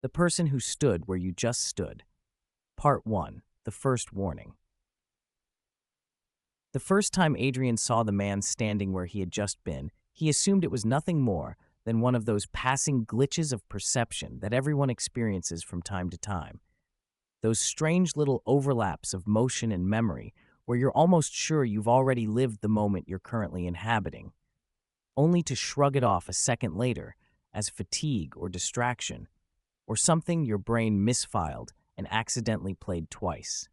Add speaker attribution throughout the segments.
Speaker 1: The person who stood where you just stood. Part 1. The first warning. The first time Adrian saw the man standing where he had just been, he assumed it was nothing more than one of those passing glitches of perception that everyone experiences from time to time. Those strange little overlaps of motion and memory where you're almost sure you've already lived the moment you're currently inhabiting, only to shrug it off a second later as fatigue or distraction, or something your brain misfiled and accidentally played twice.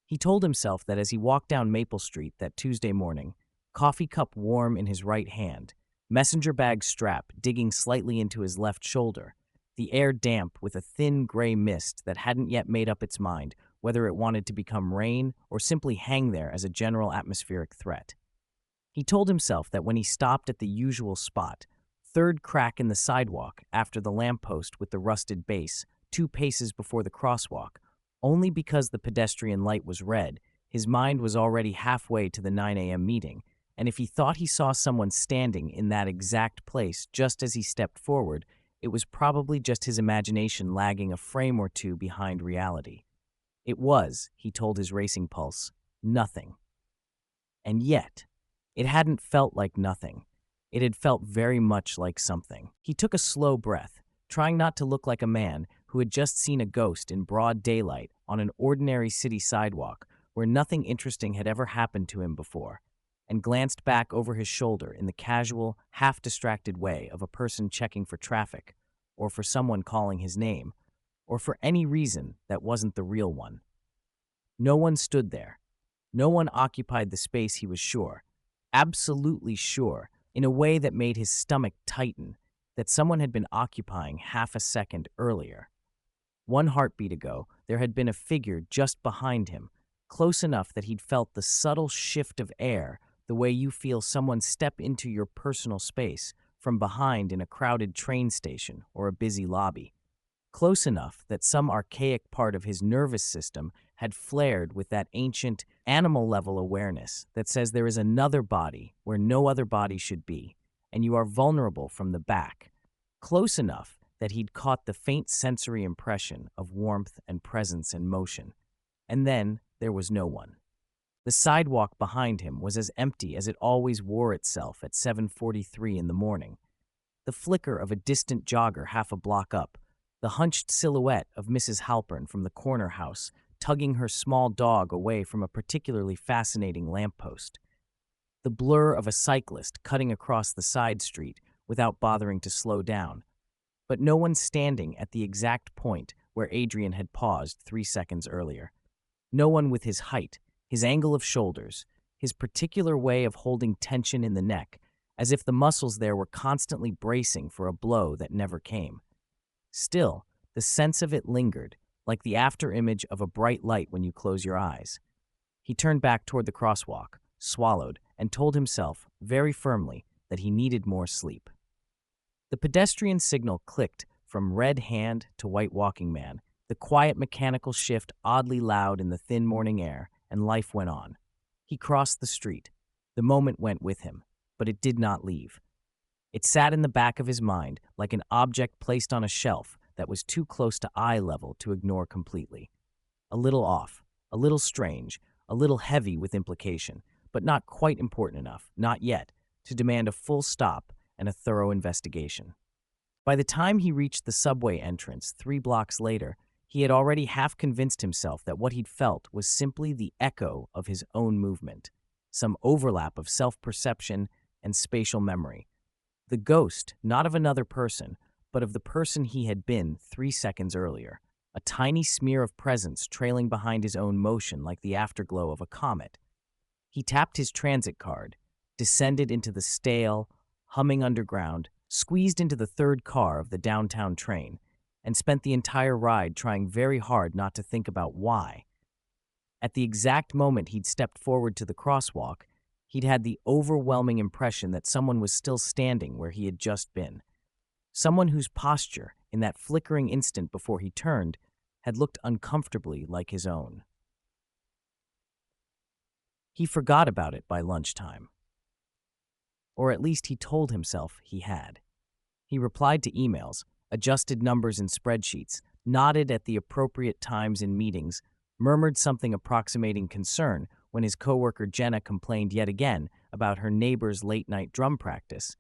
Speaker 1: He told himself that as he walked down Maple Street that Tuesday morning, coffee cup warm in his right hand, messenger bag strap digging slightly into his left shoulder, the air damp with a thin gray mist that hadn't yet made up its mind whether it wanted to become rain or simply hang there as a general atmospheric threat. He told himself that when he stopped at the usual spot, third crack in the sidewalk after the lamppost with the rusted base, 2 paces before the crosswalk, only because the pedestrian light was red, his mind was already halfway to the 9 a.m. meeting, and if he thought he saw someone standing in that exact place just as he stepped forward, it was probably just his imagination lagging a frame or two behind reality. It was, he told his racing pulse, nothing. And yet, it hadn't felt like nothing. It had felt very much like something. He took a slow breath, trying not to look like a man who had just seen a ghost in broad daylight on an ordinary city sidewalk where nothing interesting had ever happened to him before, and glanced back over his shoulder in the casual, half-distracted way of a person checking for traffic, or for someone calling his name, or for any reason that wasn't the real one. No one stood there. No one occupied the space he was sure, absolutely sure, in a way that made his stomach tighten, that someone had been occupying half a second earlier. One heartbeat ago, there had been a figure just behind him, close enough that he'd felt the subtle shift of air, the way you feel someone step into your personal space from behind in a crowded train station or a busy lobby. Close enough that some archaic part of his nervous system had flared with that ancient, animal-level awareness that says there is another body where no other body should be, and you are vulnerable from the back. Close enough that he'd caught the faint sensory impression of warmth and presence and motion. And then there was no one. The sidewalk behind him was as empty as it always wore itself at 7:43 in the morning. The flicker of a distant jogger half a block up, the hunched silhouette of Mrs. Halpern from the corner house tugging her small dog away from a particularly fascinating lamppost, the blur of a cyclist cutting across the side street without bothering to slow down, but no one standing at the exact point where Adrian had paused 3 seconds earlier. No one with his height, his angle of shoulders, his particular way of holding tension in the neck, as if the muscles there were constantly bracing for a blow that never came. Still, the sense of it lingered, like the afterimage of a bright light when you close your eyes. He turned back toward the crosswalk, swallowed, and told himself, very firmly, that he needed more sleep. The pedestrian signal clicked from red hand to white walking man, the quiet mechanical shift oddly loud in the thin morning air, and life went on. He crossed the street. The moment went with him, but it did not leave. It sat in the back of his mind like an object placed on a shelf that was too close to eye level to ignore completely. A little off, a little strange, a little heavy with implication, but not quite important enough, not yet, to demand a full stop and a thorough investigation. By the time he reached the subway entrance 3 blocks later, he had already half convinced himself that what he'd felt was simply the echo of his own movement, some overlap of self-perception and spatial memory. The ghost, not of another person, but of the person he had been 3 seconds earlier, a tiny smear of presence trailing behind his own motion like the afterglow of a comet. He tapped his transit card, descended into the stale, humming underground, squeezed into the third car of the downtown train, and spent the entire ride trying very hard not to think about why. At the exact moment he'd stepped forward to the crosswalk, he'd had the overwhelming impression that someone was still standing where he had just been. Someone whose posture, in that flickering instant before he turned, had looked uncomfortably like his own. He forgot about it by lunchtime. Or at least he told himself he had. He replied to emails, adjusted numbers in spreadsheets, nodded at the appropriate times in meetings, murmured something approximating concern when his coworker Jenna complained yet again about her neighbor's late-night drum practice,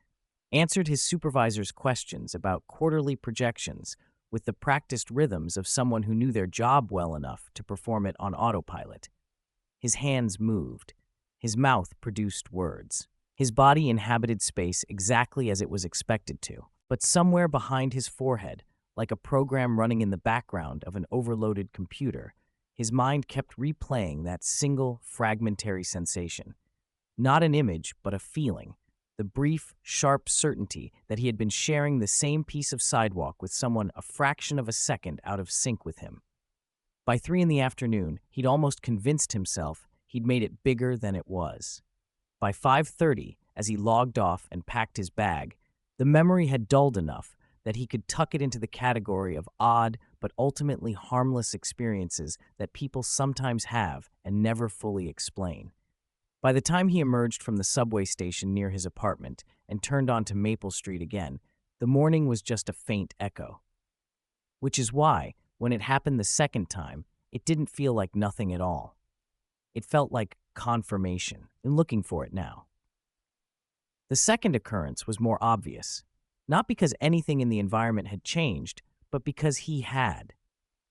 Speaker 1: answered his supervisor's questions about quarterly projections with the practiced rhythms of someone who knew their job well enough to perform it on autopilot. His hands moved. His mouth produced words. His body inhabited space exactly as it was expected to, but somewhere behind his forehead, like a program running in the background of an overloaded computer, his mind kept replaying that single, fragmentary sensation. Not an image, but a feeling. The brief, sharp certainty that he had been sharing the same piece of sidewalk with someone a fraction of a second out of sync with him. By 3 in the afternoon, he'd almost convinced himself he'd made it bigger than it was. By 5:30, as he logged off and packed his bag, the memory had dulled enough that he could tuck it into the category of odd but ultimately harmless experiences that people sometimes have and never fully explain. By the time he emerged from the subway station near his apartment and turned onto Maple Street again, the morning was just a faint echo. Which is why, when it happened the second time, it didn't feel like nothing at all. It felt like confirmation, and looking for it now. The second occurrence was more obvious, not because anything in the environment had changed, but because he had.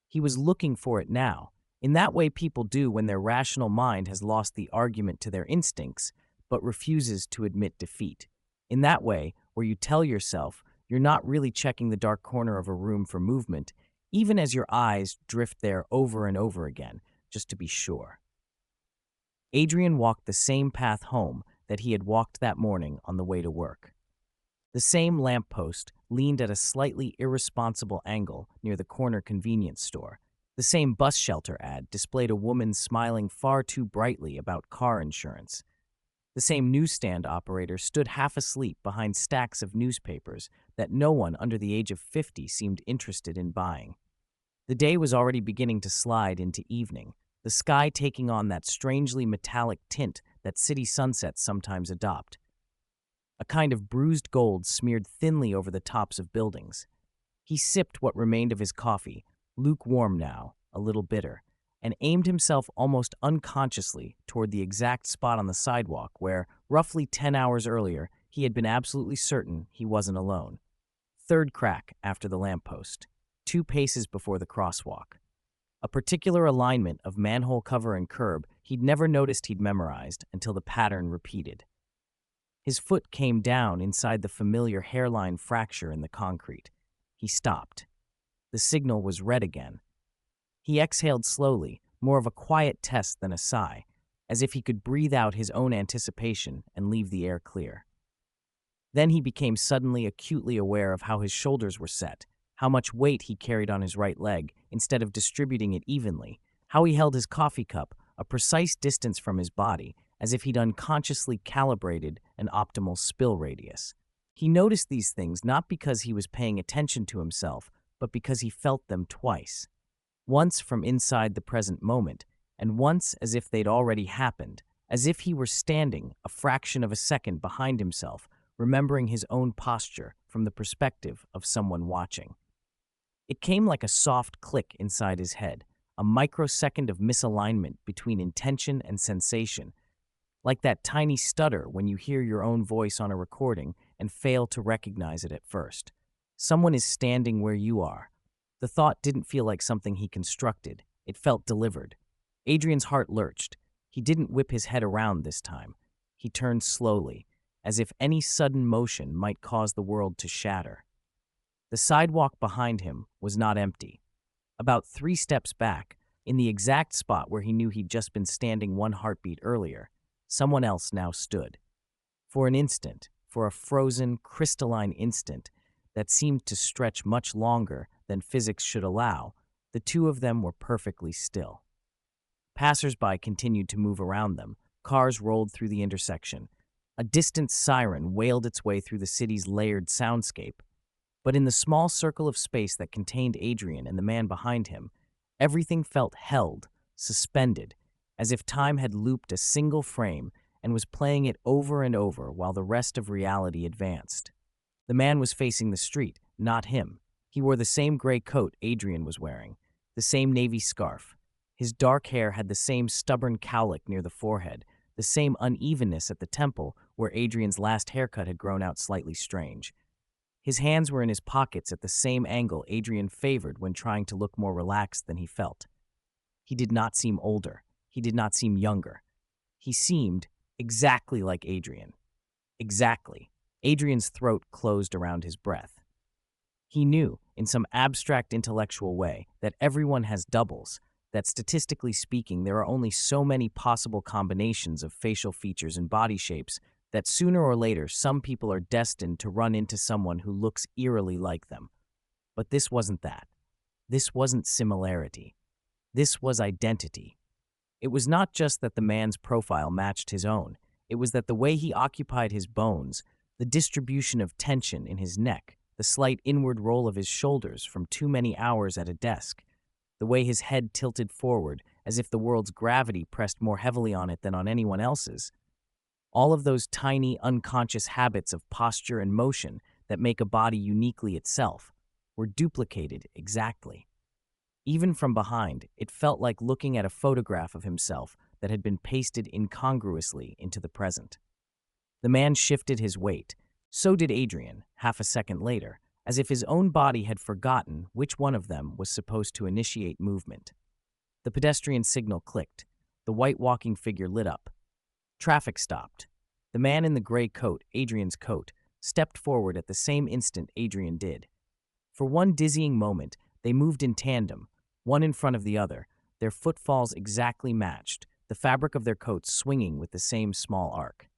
Speaker 1: He was looking for it now, in that way people do when their rational mind has lost the argument to their instincts, but refuses to admit defeat. In that way, where you tell yourself you're not really checking the dark corner of a room for movement, even as your eyes drift there over and over again, just to be sure. Adrian walked the same path home that he had walked that morning on the way to work. The same lamppost leaned at a slightly irresponsible angle near the corner convenience store. The same bus shelter ad displayed a woman smiling far too brightly about car insurance. The same newsstand operator stood half asleep behind stacks of newspapers that no one under the age of 50 seemed interested in buying. The day was already beginning to slide into evening, the sky taking on that strangely metallic tint that city sunsets sometimes adopt. A kind of bruised gold smeared thinly over the tops of buildings. He sipped what remained of his coffee, lukewarm now, a little bitter, and aimed himself almost unconsciously toward the exact spot on the sidewalk where, roughly 10 hours earlier, he had been absolutely certain he wasn't alone. Third crack after the lamppost, 2 paces before the crosswalk. A particular alignment of manhole cover and curb he'd never noticed he'd memorized until the pattern repeated. His foot came down inside the familiar hairline fracture in the concrete. He stopped. The signal was red again. He exhaled slowly, more of a quiet test than a sigh, as if he could breathe out his own anticipation and leave the air clear. Then he became suddenly acutely aware of how his shoulders were set, how much weight he carried on his right leg instead of distributing it evenly, how he held his coffee cup a precise distance from his body, as if he'd unconsciously calibrated an optimal spill radius. He noticed these things not because he was paying attention to himself, but because he felt them twice. Once from inside the present moment, and once as if they'd already happened, as if he were standing a fraction of a second behind himself, remembering his own posture from the perspective of someone watching. It came like a soft click inside his head, a microsecond of misalignment between intention and sensation, like that tiny stutter when you hear your own voice on a recording and fail to recognize it at first. Someone is standing where you are. The thought didn't feel like something he constructed. It felt delivered. Adrian's heart lurched. He didn't whip his head around this time. He turned slowly, as if any sudden motion might cause the world to shatter. The sidewalk behind him was not empty. About 3 steps back, in the exact spot where he knew he'd just been standing 1 heartbeat earlier, someone else now stood. For an instant, for a frozen, crystalline instant that seemed to stretch much longer than physics should allow, the 2 of them were perfectly still. Passers-by continued to move around them. Cars rolled through the intersection. A distant siren wailed its way through the city's layered soundscape. But in the small circle of space that contained Adrian and the man behind him, everything felt held, suspended, as if time had looped a single frame and was playing it over and over while the rest of reality advanced. The man was facing the street, not him. He wore the same gray coat Adrian was wearing, the same navy scarf. His dark hair had the same stubborn cowlick near the forehead, the same unevenness at the temple where Adrian's last haircut had grown out slightly strange. His hands were in his pockets at the same angle Adrian favored when trying to look more relaxed than he felt. He did not seem older. He did not seem younger. He seemed exactly like Adrian. Exactly. Adrian's throat closed around his breath. He knew, in some abstract intellectual way, that everyone has doubles, that statistically speaking there are only so many possible combinations of facial features and body shapes that sooner or later some people are destined to run into someone who looks eerily like them. But this wasn't that. This wasn't similarity. This was identity. It was not just that the man's profile matched his own. It was that the way he occupied his bones, the distribution of tension in his neck, the slight inward roll of his shoulders from too many hours at a desk, the way his head tilted forward as if the world's gravity pressed more heavily on it than on anyone else's. All of those tiny, unconscious habits of posture and motion that make a body uniquely itself were duplicated exactly. Even from behind, it felt like looking at a photograph of himself that had been pasted incongruously into the present. The man shifted his weight. So did Adrian, half a second later, as if his own body had forgotten which one of them was supposed to initiate movement. The pedestrian signal clicked. The white walking figure lit up. Traffic stopped. The man in the gray coat, Adrian's coat, stepped forward at the same instant Adrian did. For one dizzying moment, they moved in tandem, one in front of the other, their footfalls exactly matched, the fabric of their coats swinging with the same small arc.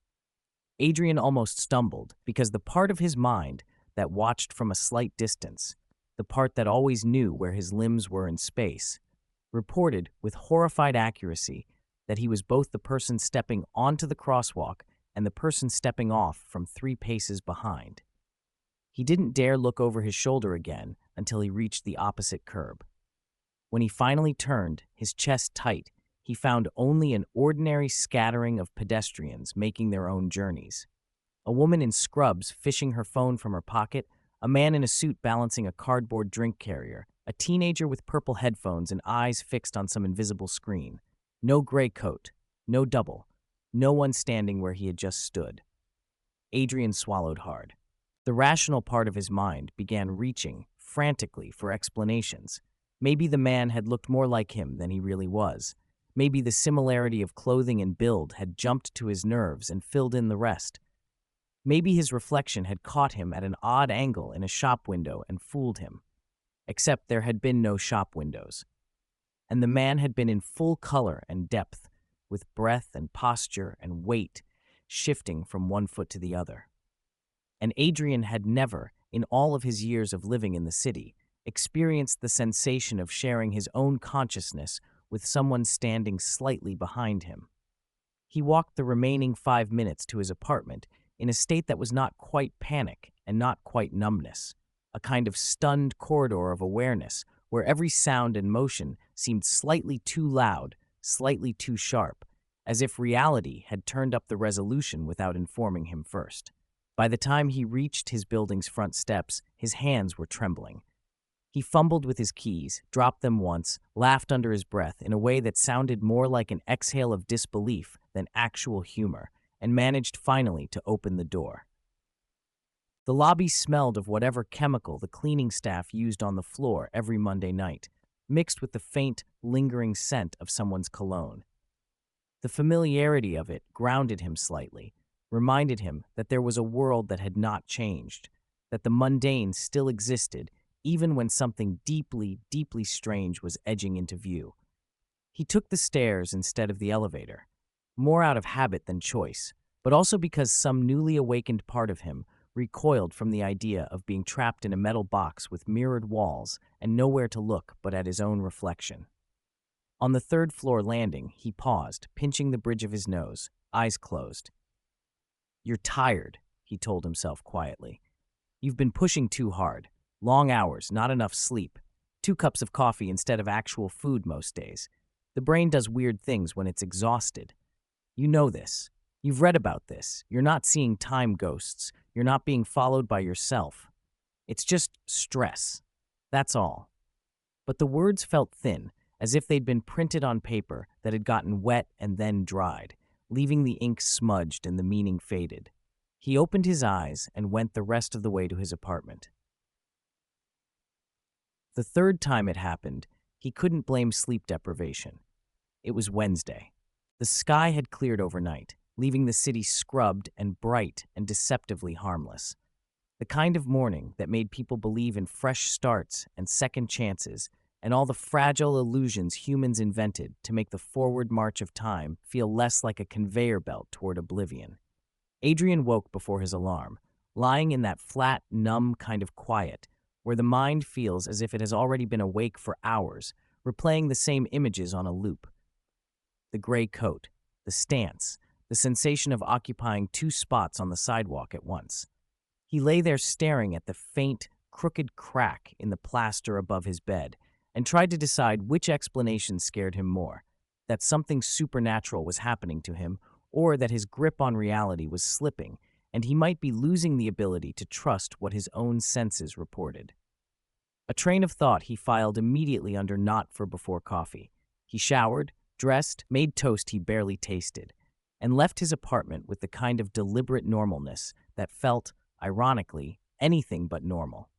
Speaker 1: Adrian almost stumbled because the part of his mind that watched from a slight distance, the part that always knew where his limbs were in space, reported with horrified accuracy that he was both the person stepping onto the crosswalk and the person stepping off from 3 paces behind. He didn't dare look over his shoulder again until he reached the opposite curb. When he finally turned, his chest tight, he found only an ordinary scattering of pedestrians making their own journeys. A woman in scrubs fishing her phone from her pocket, a man in a suit balancing a cardboard drink carrier, a teenager with purple headphones and eyes fixed on some invisible screen. No gray coat, no double, no one standing where he had just stood. Adrian swallowed hard. The rational part of his mind began reaching, frantically, for explanations. Maybe the man had looked more like him than he really was. Maybe the similarity of clothing and build had jumped to his nerves and filled in the rest. Maybe his reflection had caught him at an odd angle in a shop window and fooled him. Except there had been no shop windows. And the man had been in full color and depth, with breath and posture and weight shifting from one foot to the other. And Adrian had never, in all of his years of living in the city, experienced the sensation of sharing his own consciousness with someone standing slightly behind him. He walked the remaining 5 minutes to his apartment in a state that was not quite panic and not quite numbness, a kind of stunned corridor of awareness where every sound and motion seemed slightly too loud, slightly too sharp, as if reality had turned up the resolution without informing him first. By the time he reached his building's front steps, his hands were trembling. He fumbled with his keys, dropped them once, laughed under his breath in a way that sounded more like an exhale of disbelief than actual humor, and managed finally to open the door. The lobby smelled of whatever chemical the cleaning staff used on the floor every Monday night, mixed with the faint, lingering scent of someone's cologne. The familiarity of it grounded him slightly, reminded him that there was a world that had not changed, that the mundane still existed even when something deeply, deeply strange was edging into view. He took the stairs instead of the elevator, more out of habit than choice, but also because some newly awakened part of him recoiled from the idea of being trapped in a metal box with mirrored walls and nowhere to look but at his own reflection. On the 3rd-floor landing, he paused, pinching the bridge of his nose, eyes closed. "You're tired," he told himself quietly. "You've been pushing too hard. Long hours, not enough sleep. 2 cups of coffee instead of actual food most days. The brain does weird things when it's exhausted. You know this. You've read about this. You're not seeing time ghosts. You're not being followed by yourself. It's just stress. That's all. But the words felt thin, as if they'd been printed on paper that had gotten wet and then dried, leaving the ink smudged and the meaning faded. He opened his eyes and went the rest of the way to his apartment. The third time it happened, he couldn't blame sleep deprivation. It was Wednesday. The sky had cleared overnight, leaving the city scrubbed and bright and deceptively harmless. The kind of morning that made people believe in fresh starts and second chances and all the fragile illusions humans invented to make the forward march of time feel less like a conveyor belt toward oblivion. Adrian woke before his alarm, lying in that flat, numb kind of quiet where the mind feels as if it has already been awake for hours, replaying the same images on a loop. The gray coat, the stance, the sensation of occupying two spots on the sidewalk at once. He lay there staring at the faint, crooked crack in the plaster above his bed and tried to decide which explanation scared him more, that something supernatural was happening to him or that his grip on reality was slipping and he might be losing the ability to trust what his own senses reported. A train of thought he filed immediately under not for before coffee. He showered, dressed, made toast he barely tasted, and left his apartment with the kind of deliberate normalness that felt, ironically, anything but normal.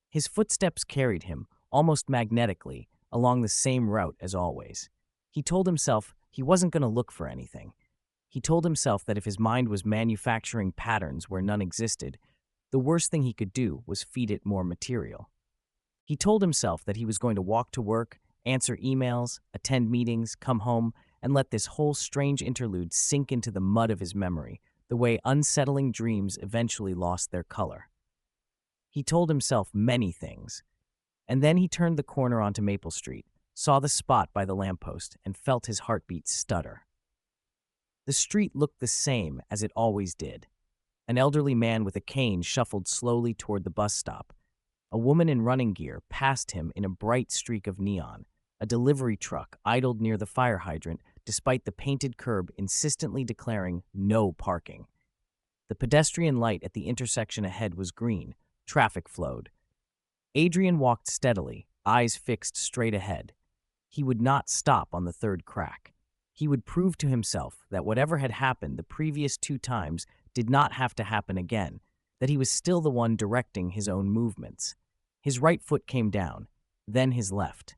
Speaker 1: His footsteps carried him, almost magnetically, along the same route as always. He told himself he wasn't going to look for anything. He told himself that if his mind was manufacturing patterns where none existed, the worst thing he could do was feed it more material. He told himself that he was going to walk to work, answer emails, attend meetings, come home, and let this whole strange interlude sink into the mud of his memory, the way unsettling dreams eventually lost their color. He told himself many things, and then he turned the corner onto Maple Street, saw the spot by the lamppost, and felt his heartbeat stutter. The street looked the same as it always did. An elderly man with a cane shuffled slowly toward the bus stop. A woman in running gear passed him in a bright streak of neon. A delivery truck idled near the fire hydrant despite the painted curb insistently declaring no parking. The pedestrian light at the intersection ahead was green. Traffic flowed. Adrian walked steadily, eyes fixed straight ahead. He would not stop on the third crack. He would prove to himself that whatever had happened the previous two times did not have to happen again, that he was still the one directing his own movements. His right foot came down, then his left.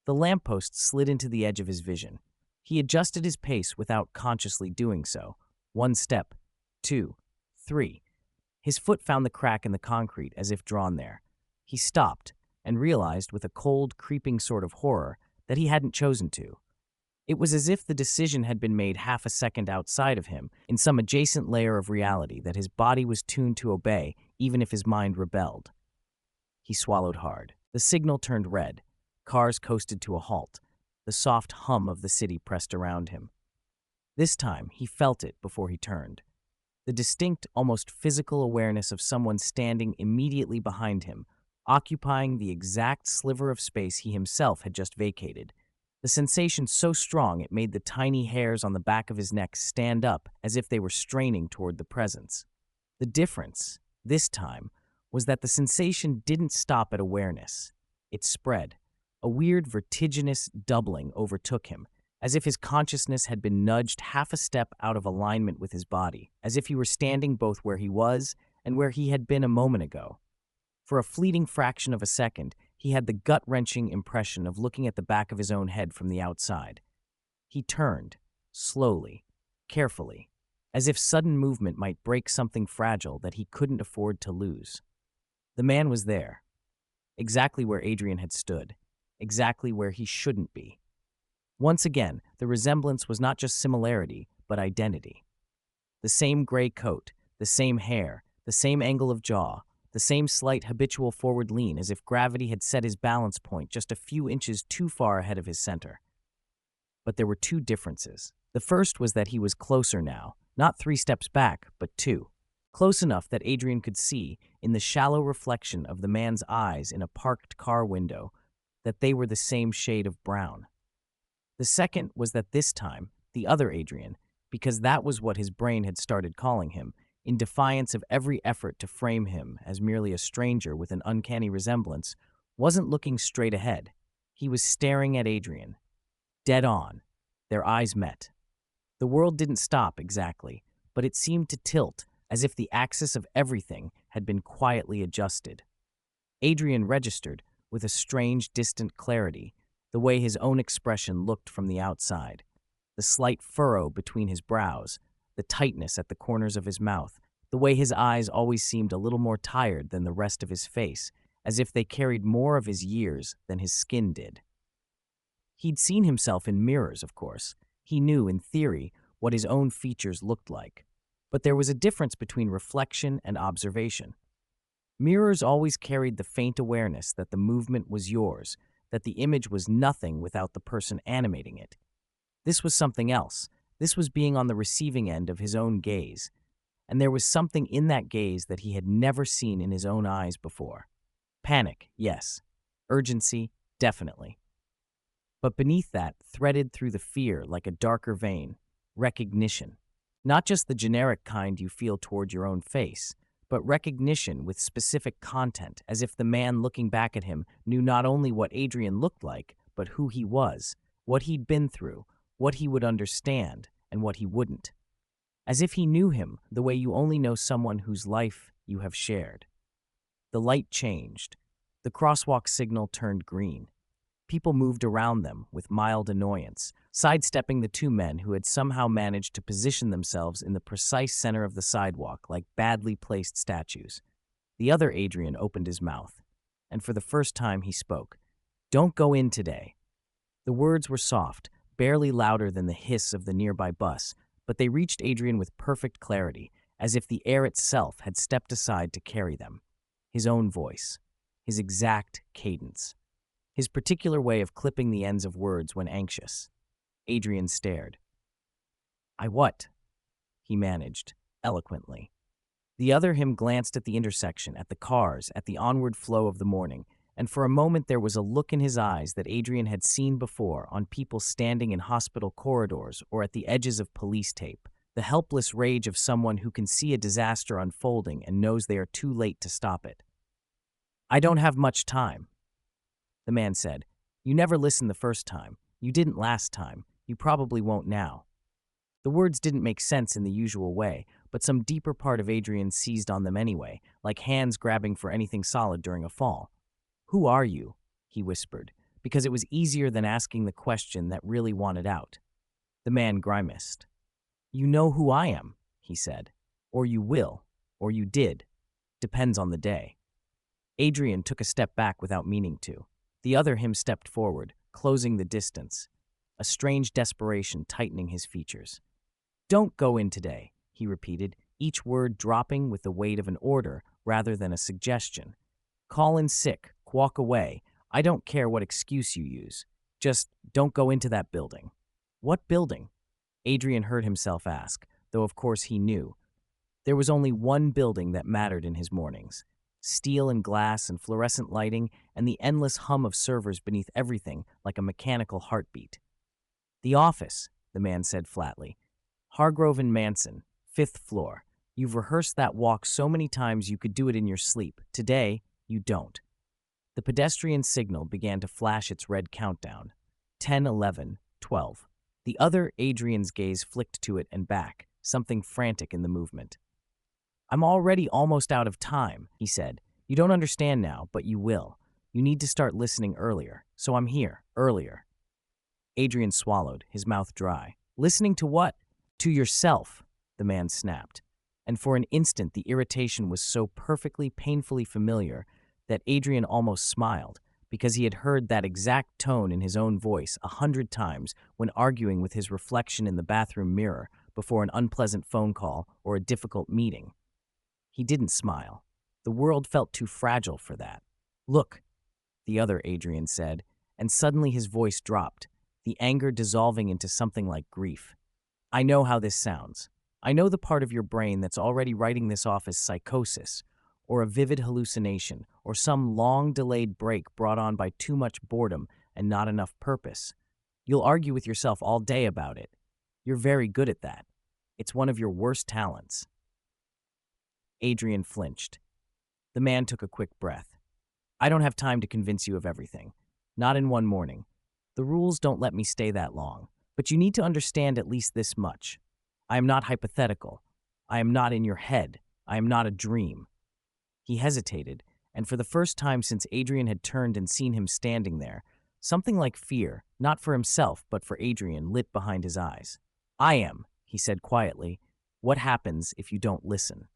Speaker 1: The lamppost slid into the edge of his vision. He adjusted his pace without consciously doing so. 1 step, 2, 3. His foot found the crack in the concrete as if drawn there. He stopped and realized with a cold, creeping sort of horror that he hadn't chosen to. It was as if the decision had been made half a second outside of him, in some adjacent layer of reality that his body was tuned to obey, even if his mind rebelled. He swallowed hard. The signal turned red. Cars coasted to a halt. The soft hum of the city pressed around him. This time, he felt it before he turned. The distinct, almost physical awareness of someone standing immediately behind him, occupying the exact sliver of space he himself had just vacated. The sensation so strong it made the tiny hairs on the back of his neck stand up as if they were straining toward the presence. The difference, this time, was that the sensation didn't stop at awareness. It spread. A weird vertiginous doubling overtook him, as if his consciousness had been nudged half a step out of alignment with his body, as if he were standing both where he was and where he had been a moment ago. For a fleeting fraction of a second, he had the gut-wrenching impression of looking at the back of his own head from the outside. He turned, slowly, carefully, as if sudden movement might break something fragile that he couldn't afford to lose. The man was there, exactly where Adrian had stood, exactly where he shouldn't be. Once again, the resemblance was not just similarity, but identity. The same gray coat, the same hair, the same angle of jaw, the same slight habitual forward lean as if gravity had set his balance point just a few inches too far ahead of his center. But there were two differences. The first was that he was closer now, not 3 steps back, but 2. Close enough that Adrian could see, in the shallow reflection of the man's eyes in a parked car window, that they were the same shade of brown. The second was that this time, the other Adrian, because that was what his brain had started calling him, in defiance of every effort to frame him as merely a stranger with an uncanny resemblance, wasn't looking straight ahead. He was staring at Adrian, dead on. Their eyes met. The world didn't stop exactly, but it seemed to tilt as if the axis of everything had been quietly adjusted. Adrian registered, with a strange, distant clarity, the way his own expression looked from the outside. The slight furrow between his brows, the tightness at the corners of his mouth, the way his eyes always seemed a little more tired than the rest of his face, as if they carried more of his years than his skin did. He'd seen himself in mirrors, of course. He knew, in theory, what his own features looked like. But there was a difference between reflection and observation. Mirrors always carried the faint awareness that the movement was yours, that the image was nothing without the person animating it. This was something else. This was being on the receiving end of his own gaze. And there was something in that gaze that he had never seen in his own eyes before. Panic, yes. Urgency, definitely. But beneath that, threaded through the fear like a darker vein, recognition. Not just the generic kind you feel toward your own face, but recognition with specific content, as if the man looking back at him knew not only what Adrian looked like, but who he was, what he'd been through, what he would understand, and what he wouldn't. As if he knew him the way you only know someone whose life you have shared. The light changed. The crosswalk signal turned green. People moved around them with mild annoyance, sidestepping the two men who had somehow managed to position themselves in the precise center of the sidewalk like badly placed statues. The other Adrian opened his mouth, and for the first time he spoke. "Don't go in today." The words were soft, barely louder than the hiss of the nearby bus, but they reached Adrian with perfect clarity, as if the air itself had stepped aside to carry them. His own voice, his exact cadence. His particular way of clipping the ends of words when anxious. Adrian stared. "I what?" he managed, eloquently. The other him glanced at the intersection, at the cars, at the onward flow of the morning, and for a moment there was a look in his eyes that Adrian had seen before on people standing in hospital corridors or at the edges of police tape, the helpless rage of someone who can see a disaster unfolding and knows they are too late to stop it. "I don't have much time," the man said. "You never listened the first time. You didn't last time. You probably won't now." The words didn't make sense in the usual way, but some deeper part of Adrian seized on them anyway, like hands grabbing for anything solid during a fall. "Who are you?" he whispered, because it was easier than asking the question that really wanted out. The man grimaced. "You know who I am," he said. "Or you will, or you did. Depends on the day." Adrian took a step back without meaning to. The other him stepped forward, closing the distance, a strange desperation tightening his features. "Don't go in today," he repeated, each word dropping with the weight of an order rather than a suggestion. "Call in sick, walk away. I don't care what excuse you use. Just don't go into that building." "What building?" Adrian heard himself ask, though of course he knew. There was only one building that mattered in his mornings. Steel and glass and fluorescent lighting and the endless hum of servers beneath everything like a mechanical heartbeat. "The office," the man said flatly. "Hargrove and Manson, 5th floor. You've rehearsed that walk so many times you could do it in your sleep. Today, you don't." The pedestrian signal began to flash its red countdown. 10, 11, 12. The other Adrian's gaze flicked to it and back, something frantic in the movement. "I'm already almost out of time," he said. "You don't understand now, but you will. You need to start listening earlier, so I'm here, earlier." Adrian swallowed, his mouth dry. "Listening to what?" "To yourself," the man snapped. And for an instant the irritation was so perfectly, painfully familiar that Adrian almost smiled, because he had heard that exact tone in his own voice 100 times when arguing with his reflection in the bathroom mirror before an unpleasant phone call or a difficult meeting. He didn't smile. The world felt too fragile for that. "Look," the other Adrian said, and suddenly his voice dropped, the anger dissolving into something like grief. "I know how this sounds. I know the part of your brain that's already writing this off as psychosis, or a vivid hallucination, or some long-delayed break brought on by too much boredom and not enough purpose. You'll argue with yourself all day about it. You're very good at that. It's one of your worst talents." Adrian flinched. The man took a quick breath. I don't have time to convince you of everything. Not in one morning. The rules don't let me stay that long. But you need to understand at least this much. I am not hypothetical. I am not in your head. I am not a dream. He hesitated, and for the first time since Adrian had turned and seen him standing there, something like fear, not for himself but for Adrian, lit behind his eyes. I am, he said quietly. What happens if you don't listen?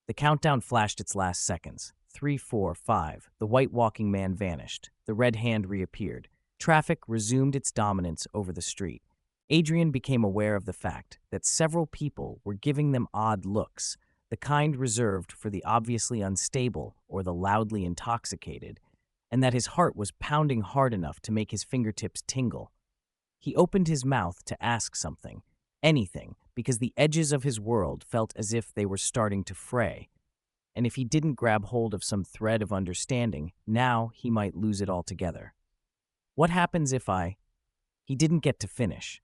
Speaker 1: The countdown flashed its last seconds. 3, 4, 5. The white walking man vanished. The red hand reappeared. Traffic resumed its dominance over the street. Adrian became aware of the fact that several people were giving them odd looks, the kind reserved for the obviously unstable or the loudly intoxicated, and that his heart was pounding hard enough to make his fingertips tingle. He opened his mouth to ask something, anything, because the edges of his world felt as if they were starting to fray. And if he didn't grab hold of some thread of understanding, now he might lose it altogether. What happens if I... He didn't get to finish.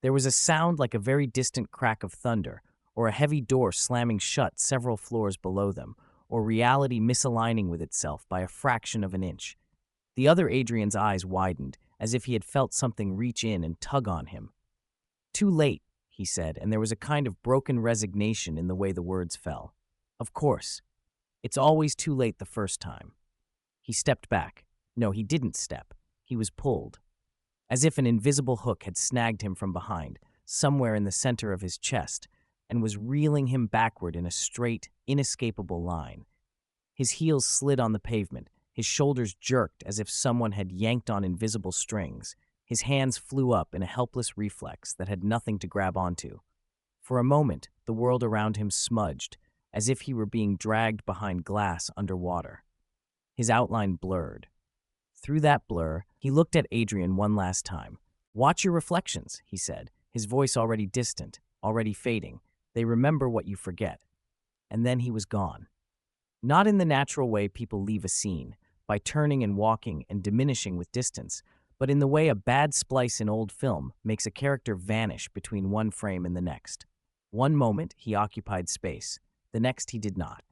Speaker 1: There was a sound like a very distant crack of thunder, or a heavy door slamming shut several floors below them, or reality misaligning with itself by a fraction of an inch. The other Adrian's eyes widened, as if he had felt something reach in and tug on him. Too late, he said, and there was a kind of broken resignation in the way the words fell. Of course. It's always too late the first time. He stepped back. No, he didn't step. He was pulled. As if an invisible hook had snagged him from behind, somewhere in the center of his chest, and was reeling him backward in a straight, inescapable line. His heels slid on the pavement, his shoulders jerked as if someone had yanked on invisible strings. His hands flew up in a helpless reflex that had nothing to grab onto. For a moment, the world around him smudged, as if he were being dragged behind glass underwater. His outline blurred. Through that blur, he looked at Adrian one last time. "Watch your reflections," he said, his voice already distant, already fading. "They remember what you forget." And then he was gone. Not in the natural way people leave a scene, by turning and walking and diminishing with distance, but in the way a bad splice in old film makes a character vanish between one frame and the next. One moment he occupied space, the next he did not.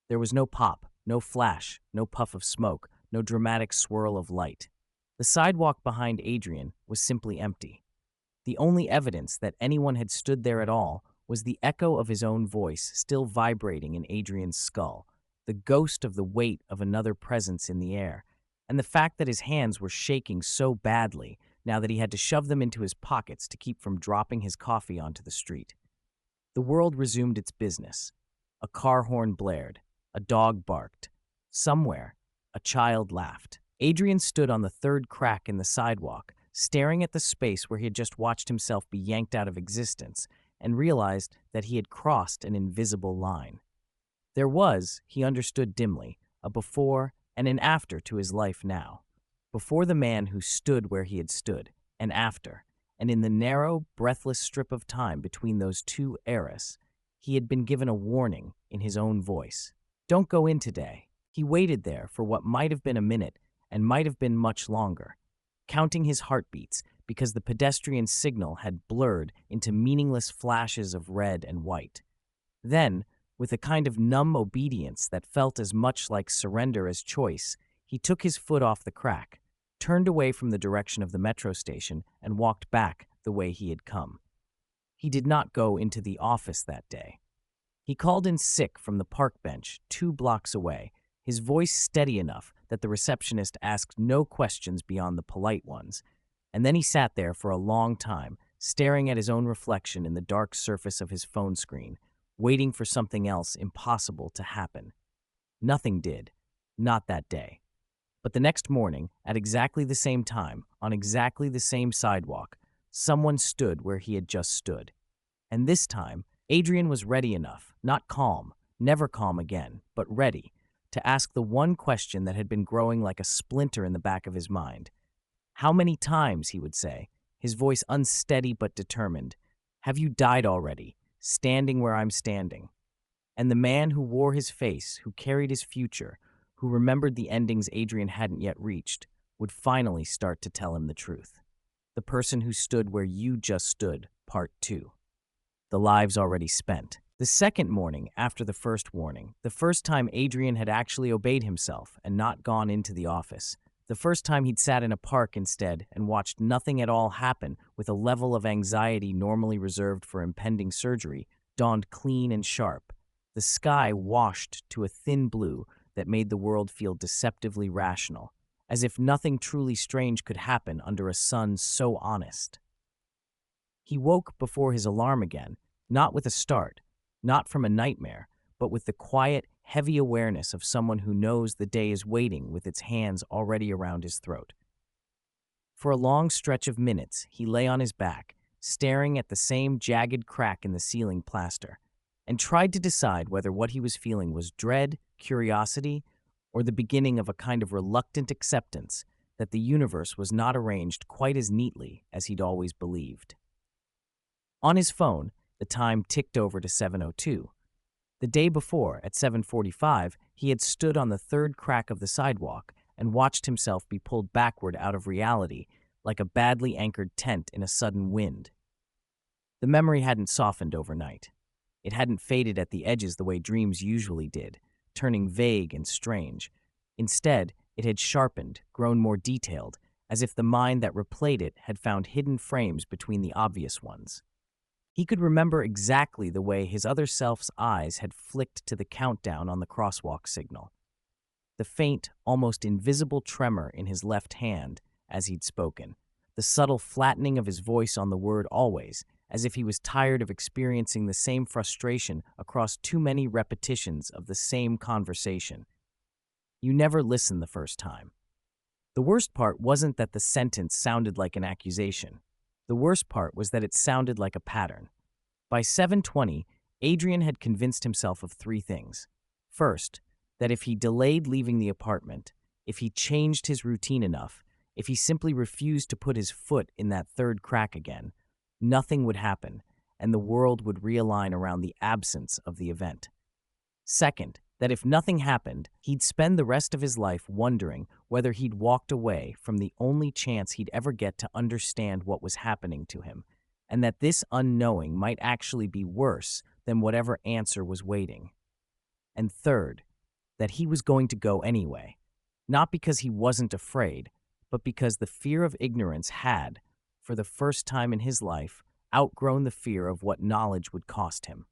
Speaker 1: There was no pop, no flash, no puff of smoke, no dramatic swirl of light. The sidewalk behind Adrian was simply empty. The only evidence that anyone had stood there at all was the echo of his own voice still vibrating in Adrian's skull, the ghost of the weight of another presence in the air, and the fact that his hands were shaking so badly now that he had to shove them into his pockets to keep from dropping his coffee onto the street. The world resumed its business. A car horn blared. A dog barked. Somewhere, a child laughed. Adrian stood on the third crack in the sidewalk, staring at the space where he had just watched himself be yanked out of existence, and realized that he had crossed an invisible line. There was, he understood dimly, a before and an after to his life now. Before the man who stood where he had stood, and after, and in the narrow, breathless strip of time between those two eras, he had been given a warning in his own voice. "Don't go in today." He waited there for what might have been a minute and might have been much longer, counting his heartbeats because the pedestrian signal had blurred into meaningless flashes of red and white. Then, with a kind of numb obedience that felt as much like surrender as choice, he took his foot off the crack, turned away from the direction of the metro station, and walked back the way he had come. He did not go into the office that day. He called in sick from the park bench 2 blocks away, his voice steady enough that the receptionist asked no questions beyond the polite ones, and then he sat there for a long time, staring at his own reflection in the dark surface of his phone screen, waiting for something else impossible to happen. Nothing did. Not that day. But the next morning, at exactly the same time, on exactly the same sidewalk, someone stood where he had just stood. And this time, Adrian was ready enough, not calm, never calm again, but ready, to ask the one question that had been growing like a splinter in the back of his mind. "How many times," he would say, his voice unsteady but determined, "have you died already, standing where I'm standing?" And the man who wore his face, who carried his future, who remembered the endings Adrian hadn't yet reached, would finally start to tell him the truth. The person who stood where you just stood, Part 2. The lives already spent. The second morning after the first warning, the first time Adrian had actually obeyed himself and not gone into the office, the first time he'd sat in a park instead and watched nothing at all happen with a level of anxiety normally reserved for impending surgery, dawned clean and sharp. The sky washed to a thin blue that made the world feel deceptively rational, as if nothing truly strange could happen under a sun so honest. He woke before his alarm again, not with a start, not from a nightmare, but with the quiet, heavy awareness of someone who knows the day is waiting with its hands already around his throat. For a long stretch of minutes, he lay on his back, staring at the same jagged crack in the ceiling plaster, and tried to decide whether what he was feeling was dread, curiosity, or the beginning of a kind of reluctant acceptance that the universe was not arranged quite as neatly as he'd always believed. On his phone, the time ticked over to 7:02. The day before, at 7:45, he had stood on the third crack of the sidewalk and watched himself be pulled backward out of reality like a badly anchored tent in a sudden wind. The memory hadn't softened overnight. It hadn't faded at the edges the way dreams usually did, turning vague and strange. Instead, it had sharpened, grown more detailed, as if the mind that replayed it had found hidden frames between the obvious ones. He could remember exactly the way his other self's eyes had flicked to the countdown on the crosswalk signal. The faint, almost invisible tremor in his left hand as he'd spoken. The subtle flattening of his voice on the word always, as if he was tired of experiencing the same frustration across too many repetitions of the same conversation. You never listen the first time. The worst part wasn't that the sentence sounded like an accusation. The worst part was that it sounded like a pattern. By 7:20, Adrian had convinced himself of three things. First, that if he delayed leaving the apartment, if he changed his routine enough, if he simply refused to put his foot in that third crack again, nothing would happen, and the world would realign around the absence of the event. Second, that if nothing happened, he'd spend the rest of his life wondering whether he'd walked away from the only chance he'd ever get to understand what was happening to him, and that this unknowing might actually be worse than whatever answer was waiting. And third, that he was going to go anyway, not because he wasn't afraid, but because the fear of ignorance had, for the first time in his life, outgrown the fear of what knowledge would cost him.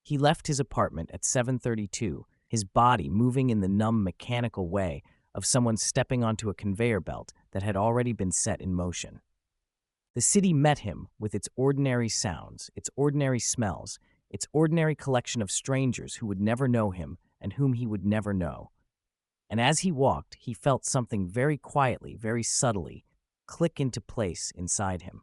Speaker 1: He left his apartment at 7:32, his body moving in the numb mechanical way of someone stepping onto a conveyor belt that had already been set in motion. The city met him with its ordinary sounds, its ordinary smells, its ordinary collection of strangers who would never know him and whom he would never know. And as he walked, he felt something very quietly, very subtly, click into place inside him.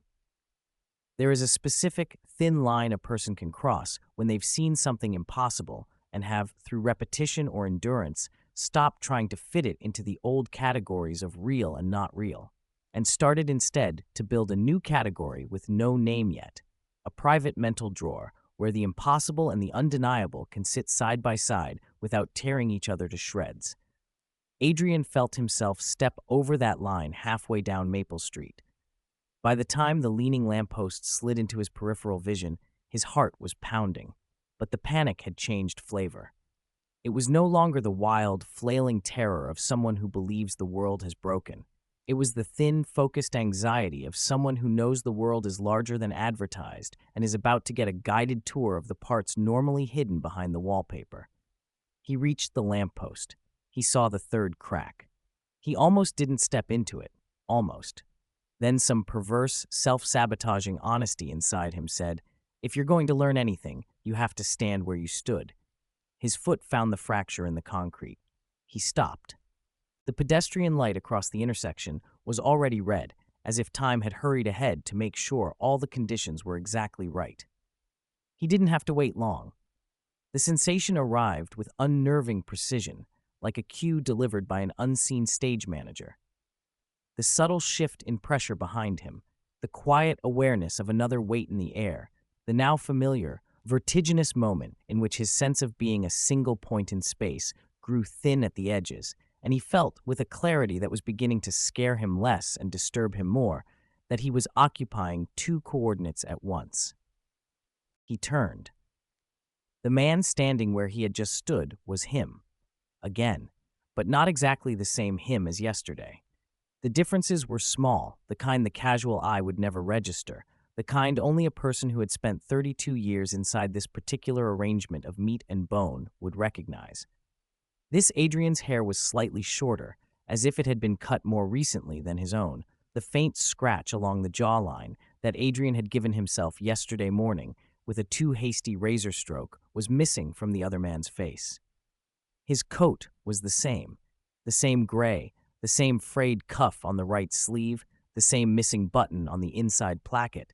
Speaker 1: There is a specific, thin line a person can cross when they've seen something impossible and have, through repetition or endurance, stopped trying to fit it into the old categories of real and not real, and started instead to build a new category with no name yet, a private mental drawer where the impossible and the undeniable can sit side by side without tearing each other to shreds. Adrian felt himself step over that line halfway down Maple Street. By the time the leaning lamppost slid into his peripheral vision, his heart was pounding, but the panic had changed flavor. It was no longer the wild, flailing terror of someone who believes the world has broken. It was the thin, focused anxiety of someone who knows the world is larger than advertised and is about to get a guided tour of the parts normally hidden behind the wallpaper. He reached the lamppost. He saw the third crack. He almost didn't step into it. Almost. Then some perverse, self-sabotaging honesty inside him said, "If you're going to learn anything, you have to stand where you stood." His foot found the fracture in the concrete. He stopped. The pedestrian light across the intersection was already red, as if time had hurried ahead to make sure all the conditions were exactly right. He didn't have to wait long. The sensation arrived with unnerving precision, like a cue delivered by an unseen stage manager. The subtle shift in pressure behind him, the quiet awareness of another weight in the air, the now familiar, vertiginous moment in which his sense of being a single point in space grew thin at the edges, and he felt, with a clarity that was beginning to scare him less and disturb him more, that he was occupying two coordinates at once. He turned. The man standing where he had just stood was him, again, but not exactly the same him as yesterday. The differences were small, the kind the casual eye would never register, the kind only a person who had spent 32 years inside this particular arrangement of meat and bone would recognize. This Adrian's hair was slightly shorter, as if it had been cut more recently than his own. The faint scratch along the jawline that Adrian had given himself yesterday morning with a too hasty razor stroke was missing from the other man's face. His coat was the same gray, the same frayed cuff on the right sleeve, the same missing button on the inside placket,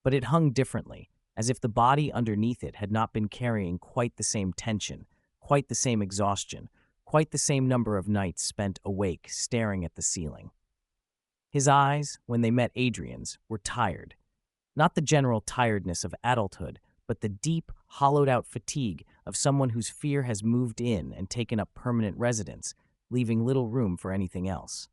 Speaker 1: but it hung differently, as if the body underneath it had not been carrying quite the same tension, quite the same exhaustion, quite the same number of nights spent awake staring at the ceiling. His eyes, when they met Adrian's, were tired. Not the general tiredness of adulthood, but the deep, hollowed-out fatigue of someone whose fear has moved in and taken up permanent residence, leaving little room for anything else.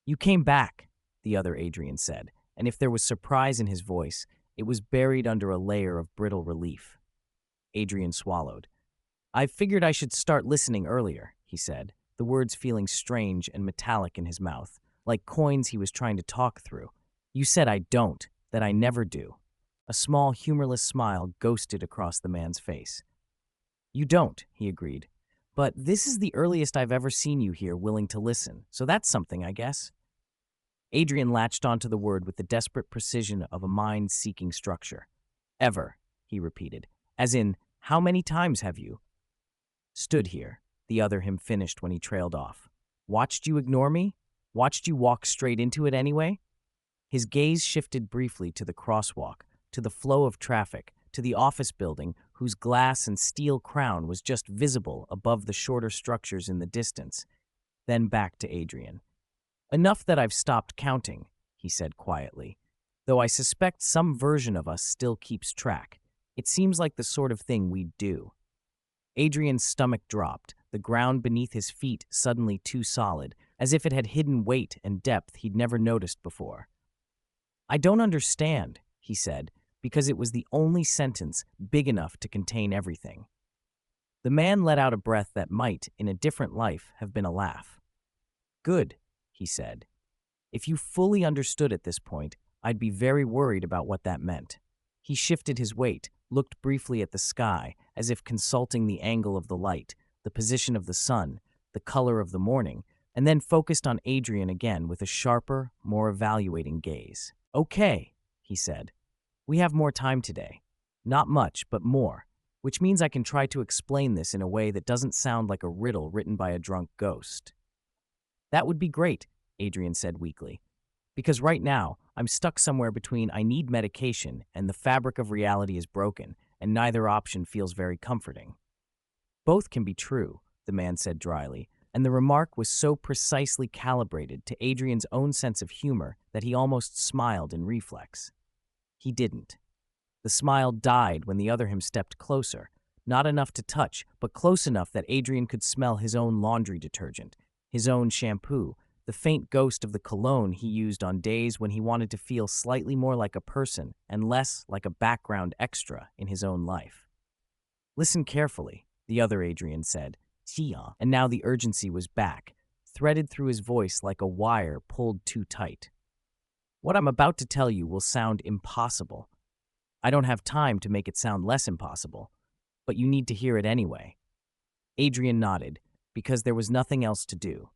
Speaker 1: "You came back," the other Adrian said, and if there was surprise in his voice, it was buried under a layer of brittle relief. Adrian swallowed. "I figured I should start listening earlier," he said, the words feeling strange and metallic in his mouth, like coins he was trying to talk through. "You said I don't, that I never do." A small, humorless smile ghosted across the man's face. "You don't," he agreed. "But this is the earliest I've ever seen you here willing to listen, so that's something, I guess." Adrian latched onto the word with the desperate precision of a mind seeking structure. "Ever," he repeated. "As in, how many times have you?" "Stood here," the other him finished when he trailed off. "Watched you ignore me? Watched you walk straight into it anyway?" His gaze shifted briefly to the crosswalk, to the flow of traffic, to the office building whose glass and steel crown was just visible above the shorter structures in the distance, then back to Adrian. "Enough that I've stopped counting," he said quietly, "though I suspect some version of us still keeps track. It seems like the sort of thing we'd do." Adrian's stomach dropped, the ground beneath his feet suddenly too solid, as if it had hidden weight and depth he'd never noticed before. "I don't understand," he said, because it was the only sentence big enough to contain everything. The man let out a breath that might, in a different life, have been a laugh. "Good," he said. "If you fully understood at this point, I'd be very worried about what that meant." He shifted his weight, looked briefly at the sky, as if consulting the angle of the light, the position of the sun, the color of the morning, and then focused on Adrian again with a sharper, more evaluating gaze. "Okay," he said. "We have more time today. Not much, but more, which means I can try to explain this in a way that doesn't sound like a riddle written by a drunk ghost." "That would be great," Adrian said weakly, "because right now I'm stuck somewhere between I need medication and the fabric of reality is broken, and neither option feels very comforting." "Both can be true," the man said dryly, and the remark was so precisely calibrated to Adrian's own sense of humor that he almost smiled in reflex. He didn't. The smile died when the other him stepped closer, not enough to touch, but close enough that Adrian could smell his own laundry detergent, his own shampoo, the faint ghost of the cologne he used on days when he wanted to feel slightly more like a person and less like a background extra in his own life. "Listen carefully," the other Adrian said, and now the urgency was back, threaded through his voice like a wire pulled too tight. "What I'm about to tell you will sound impossible. I don't have time to make it sound less impossible, but you need to hear it anyway." Adrian nodded, because there was nothing else to do.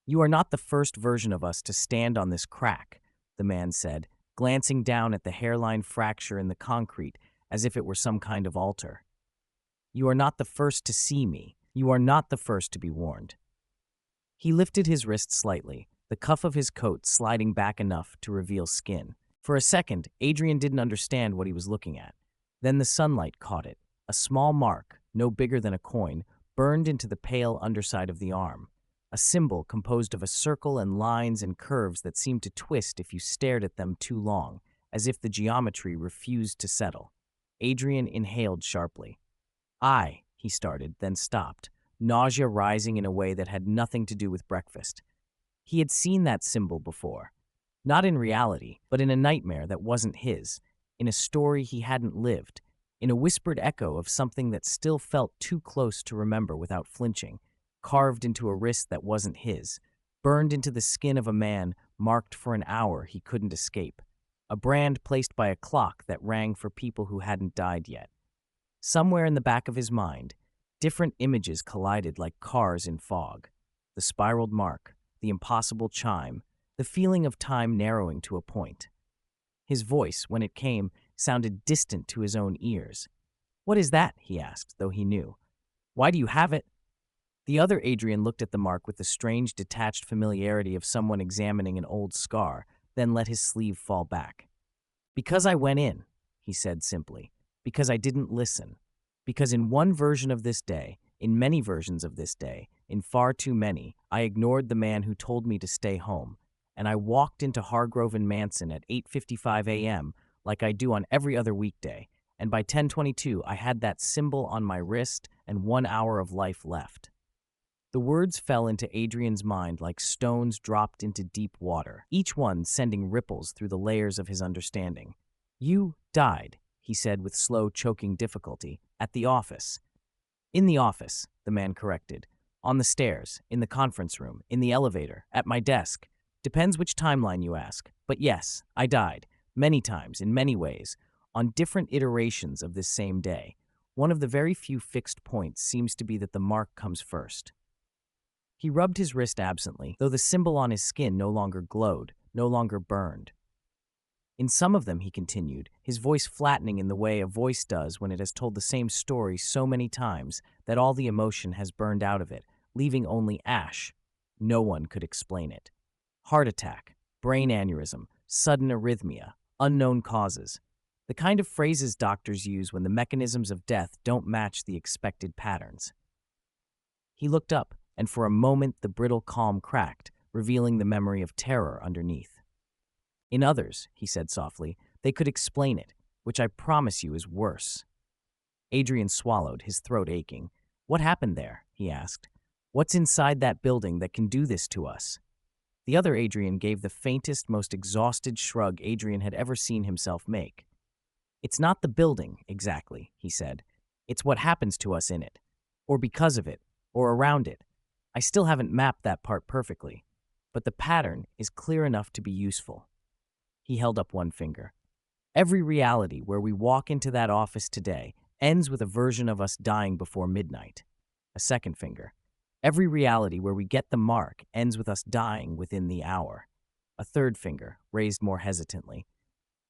Speaker 1: "You are not the first version of us to stand on this crack," the man said, glancing down at the hairline fracture in the concrete as if it were some kind of altar. "You are not the first to see me. You are not the first to be warned." He lifted his wrist slightly, the cuff of his coat sliding back enough to reveal skin. For a second, Adrian didn't understand what he was looking at. Then the sunlight caught it. A small mark, no bigger than a coin, burned into the pale underside of the arm. A symbol composed of a circle and lines and curves that seemed to twist if you stared at them too long, as if the geometry refused to settle. Adrian inhaled sharply. He started, then stopped, nausea rising in a way that had nothing to do with breakfast. He had seen that symbol before. Not in reality, but in a nightmare that wasn't his, in a story he hadn't lived, in a whispered echo of something that still felt too close to remember without flinching, carved into a wrist that wasn't his, burned into the skin of a man marked for an hour he couldn't escape, a brand placed by a clock that rang for people who hadn't died yet. Somewhere in the back of his mind, different images collided like cars in fog. The spiraled mark, the impossible chime, the feeling of time narrowing to a point. His voice, when it came, sounded distant to his own ears. "What is that?" he asked, though he knew. "Why do you have it?" The other Adrian looked at the mark with the strange, detached familiarity of someone examining an old scar, then let his sleeve fall back. "Because I went in," he said simply. "Because I didn't listen. Because in one version of this day, in many versions of this day, in far too many, I ignored the man who told me to stay home, and I walked into Hargrove and Manson at 8:55 a.m. like I do on every other weekday, and by 10:22 I had that symbol on my wrist and 1 hour of life left." The words fell into Adrian's mind like stones dropped into deep water, each one sending ripples through the layers of his understanding. "You died," he said with slow, choking difficulty, "at the office." "In the office," the man corrected. "On the stairs, in the conference room, in the elevator, at my desk. Depends which timeline you ask. But yes, I died, many times, in many ways, on different iterations of this same day. One of the very few fixed points seems to be that the mark comes first." He rubbed his wrist absently, though the symbol on his skin no longer glowed, no longer burned. "In some of them," he continued, his voice flattening in the way a voice does when it has told the same story so many times that all the emotion has burned out of it, leaving only ash. No one could explain it. Heart attack, brain aneurysm, sudden arrhythmia, unknown causes. The kind of phrases doctors use when the mechanisms of death don't match the expected patterns. He looked up, and for a moment the brittle calm cracked, revealing the memory of terror underneath. "In others," he said softly, "they could explain it, which I promise you is worse." Adrian swallowed, his throat aching. "What happened there?" he asked. "What's inside that building that can do this to us?" The other Adrian gave the faintest, most exhausted shrug Adrian had ever seen himself make. "It's not the building, exactly," he said. "It's what happens to us in it, or because of it, or around it. I still haven't mapped that part perfectly, but the pattern is clear enough to be useful." He held up one finger. "Every reality where we walk into that office today ends with a version of us dying before midnight." A second finger. "Every reality where we get the mark ends with us dying within the hour." A third finger, raised more hesitantly.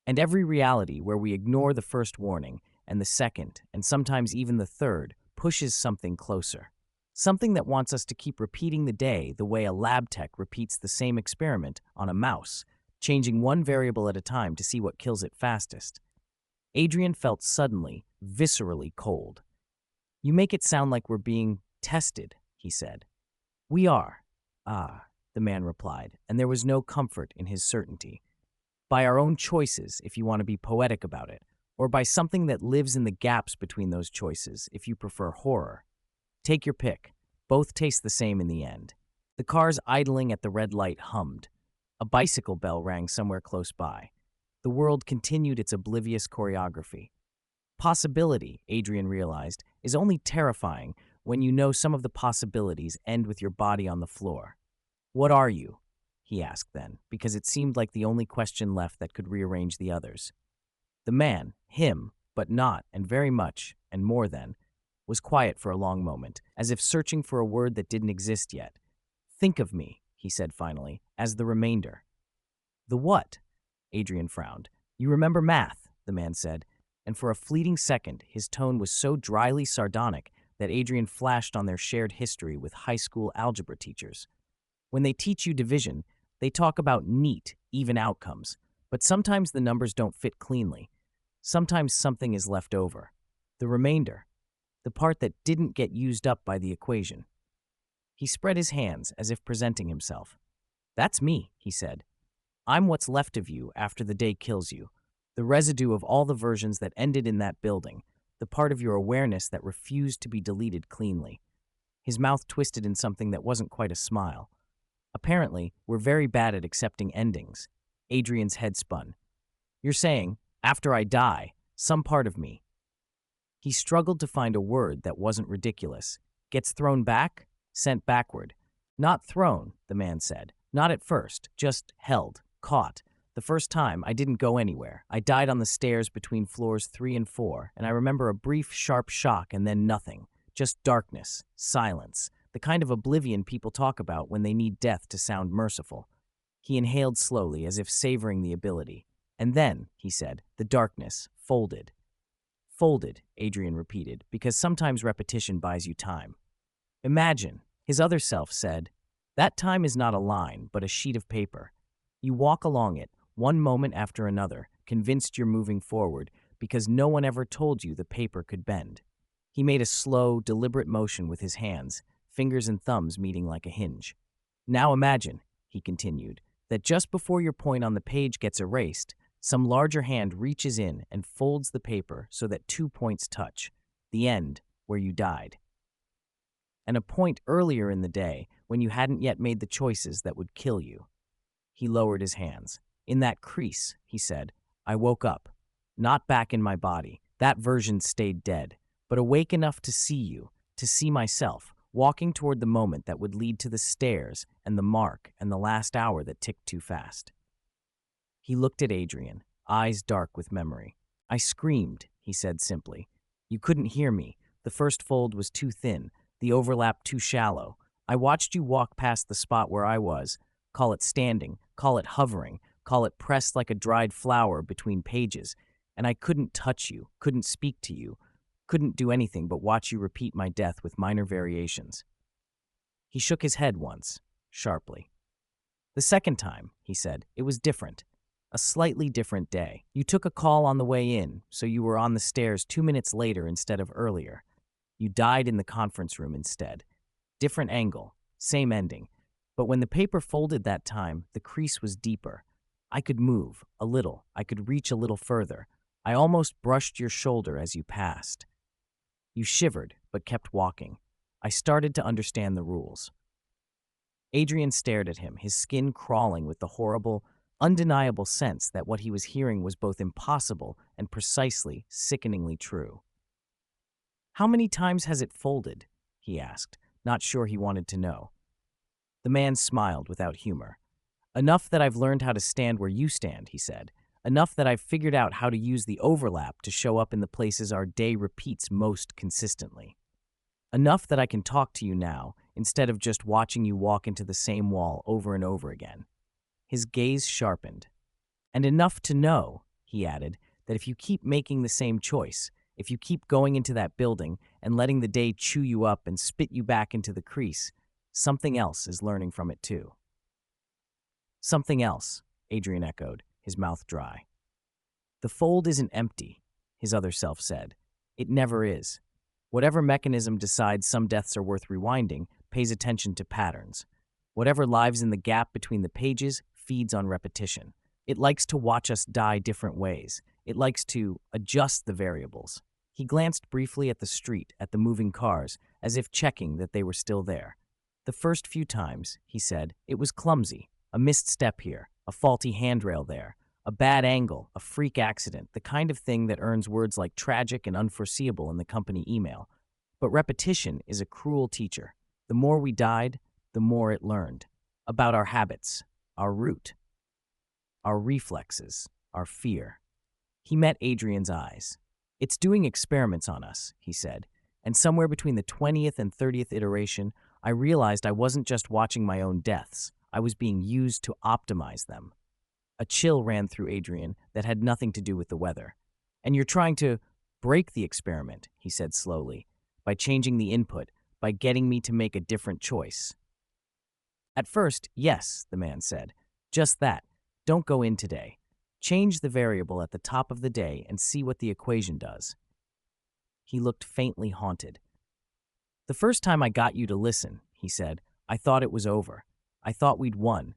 Speaker 1: "And every reality where we ignore the first warning, and the second, and sometimes even the third, pushes something closer. Something that wants us to keep repeating the day the way a lab tech repeats the same experiment on a mouse, changing one variable at a time to see what kills it fastest." Adrian felt suddenly, viscerally cold. "You make it sound like we're being tested," he said. "We are." "Ah," the man replied, and there was no comfort in his certainty. "By our own choices, if you want to be poetic about it, or by something that lives in the gaps between those choices, if you prefer horror. Take your pick. Both taste the same in the end." The cars idling at the red light hummed. A bicycle bell rang somewhere close by. The world continued its oblivious choreography. Possibility, Adrian realized, is only terrifying when you know some of the possibilities end with your body on the floor. "What are you?" he asked then, because it seemed like the only question left that could rearrange the others. The man, him, but not, and very much, and more than, was quiet for a long moment, as if searching for a word that didn't exist yet. "Think of me," he said finally, "as the remainder." "The what?" Adrian frowned. "You remember math," the man said, and for a fleeting second his tone was so dryly sardonic that Adrian flashed on their shared history with high school algebra teachers. "When they teach you division, they talk about neat, even outcomes, but sometimes the numbers don't fit cleanly. Sometimes something is left over. The remainder. The part that didn't get used up by the equation." He spread his hands as if presenting himself. "That's me," he said. "I'm what's left of you after the day kills you. The residue of all the versions that ended in that building, the part of your awareness that refused to be deleted cleanly." His mouth twisted in something that wasn't quite a smile. "Apparently, we're very bad at accepting endings." Adrian's head spun. "You're saying, after I die, some part of me." He struggled to find a word that wasn't ridiculous. Gets thrown back? Sent backward. Not thrown, the man said. Not at first, just held, caught. The first time, I didn't go anywhere. I died on the stairs between floors 3 and 4, and I remember a brief, sharp shock and then nothing. Just darkness, silence, the kind of oblivion people talk about when they need death to sound merciful. He inhaled slowly, as if savoring the ability. And then, he said, the darkness folded. Folded, Adrian repeated, because sometimes repetition buys you time. Imagine, his other self said, that time is not a line, but a sheet of paper. You walk along it, one moment after another, convinced you're moving forward, because no one ever told you the paper could bend. He made a slow, deliberate motion with his hands, fingers and thumbs meeting like a hinge. Now imagine, he continued, that just before your point on the page gets erased, some larger hand reaches in and folds the paper so that 2 points touch, the end where you died. And a point earlier in the day when you hadn't yet made the choices that would kill you. He lowered his hands. In that crease, he said, I woke up. Not back in my body. That version stayed dead. But awake enough to see you, to see myself, walking toward the moment that would lead to the stairs and the mark and the last hour that ticked too fast. He looked at Adrian, eyes dark with memory. I screamed, he said simply. You couldn't hear me. The first fold was too thin, the overlap too shallow. I watched you walk past the spot where I was. Call it standing, call it hovering, call it pressed like a dried flower between pages, and I couldn't touch you, couldn't speak to you, couldn't do anything but watch you repeat my death with minor variations. He shook his head once, sharply. The second time, he said, it was different. A slightly different day. You took a call on the way in, so you were on the stairs 2 minutes later instead of earlier. You died in the conference room instead. Different angle, same ending. But when the paper folded that time, the crease was deeper. I could move, a little. I could reach a little further. I almost brushed your shoulder as you passed. You shivered, but kept walking. I started to understand the rules. Adrian stared at him, his skin crawling with the horrible, undeniable sense that what he was hearing was both impossible and precisely, sickeningly true. How many times has it folded? He asked, not sure he wanted to know. The man smiled without humor. Enough that I've learned how to stand where you stand, he said. Enough that I've figured out how to use the overlap to show up in the places our day repeats most consistently. Enough that I can talk to you now, instead of just watching you walk into the same wall over and over again. His gaze sharpened. And enough to know, he added, that if you keep making the same choice, if you keep going into that building and letting the day chew you up and spit you back into the crease, something else is learning from it too. Something else, Adrian echoed, his mouth dry. The fold isn't empty, his other self said. It never is. Whatever mechanism decides some deaths are worth rewinding pays attention to patterns. Whatever lives in the gap between the pages feeds on repetition. It likes to watch us die different ways. It likes to adjust the variables. He glanced briefly at the street, at the moving cars, as if checking that they were still there. The first few times, he said, it was clumsy. A missed step here, a faulty handrail there, a bad angle, a freak accident, the kind of thing that earns words like tragic and unforeseeable in the company email. But repetition is a cruel teacher. The more we died, the more it learned. About our habits, our root, our reflexes, our fear. He met Adrian's eyes. It's doing experiments on us, he said, and somewhere between the 20th and 30th iteration, I realized I wasn't just watching my own deaths. I was being used to optimize them. A chill ran through Adrian that had nothing to do with the weather. And you're trying to break the experiment, he said slowly, by changing the input, by getting me to make a different choice. At first, yes, the man said. Just that. Don't go in today. Change the variable at the top of the day and see what the equation does. He looked faintly haunted. The first time I got you to listen, he said, I thought it was over. I thought we'd won.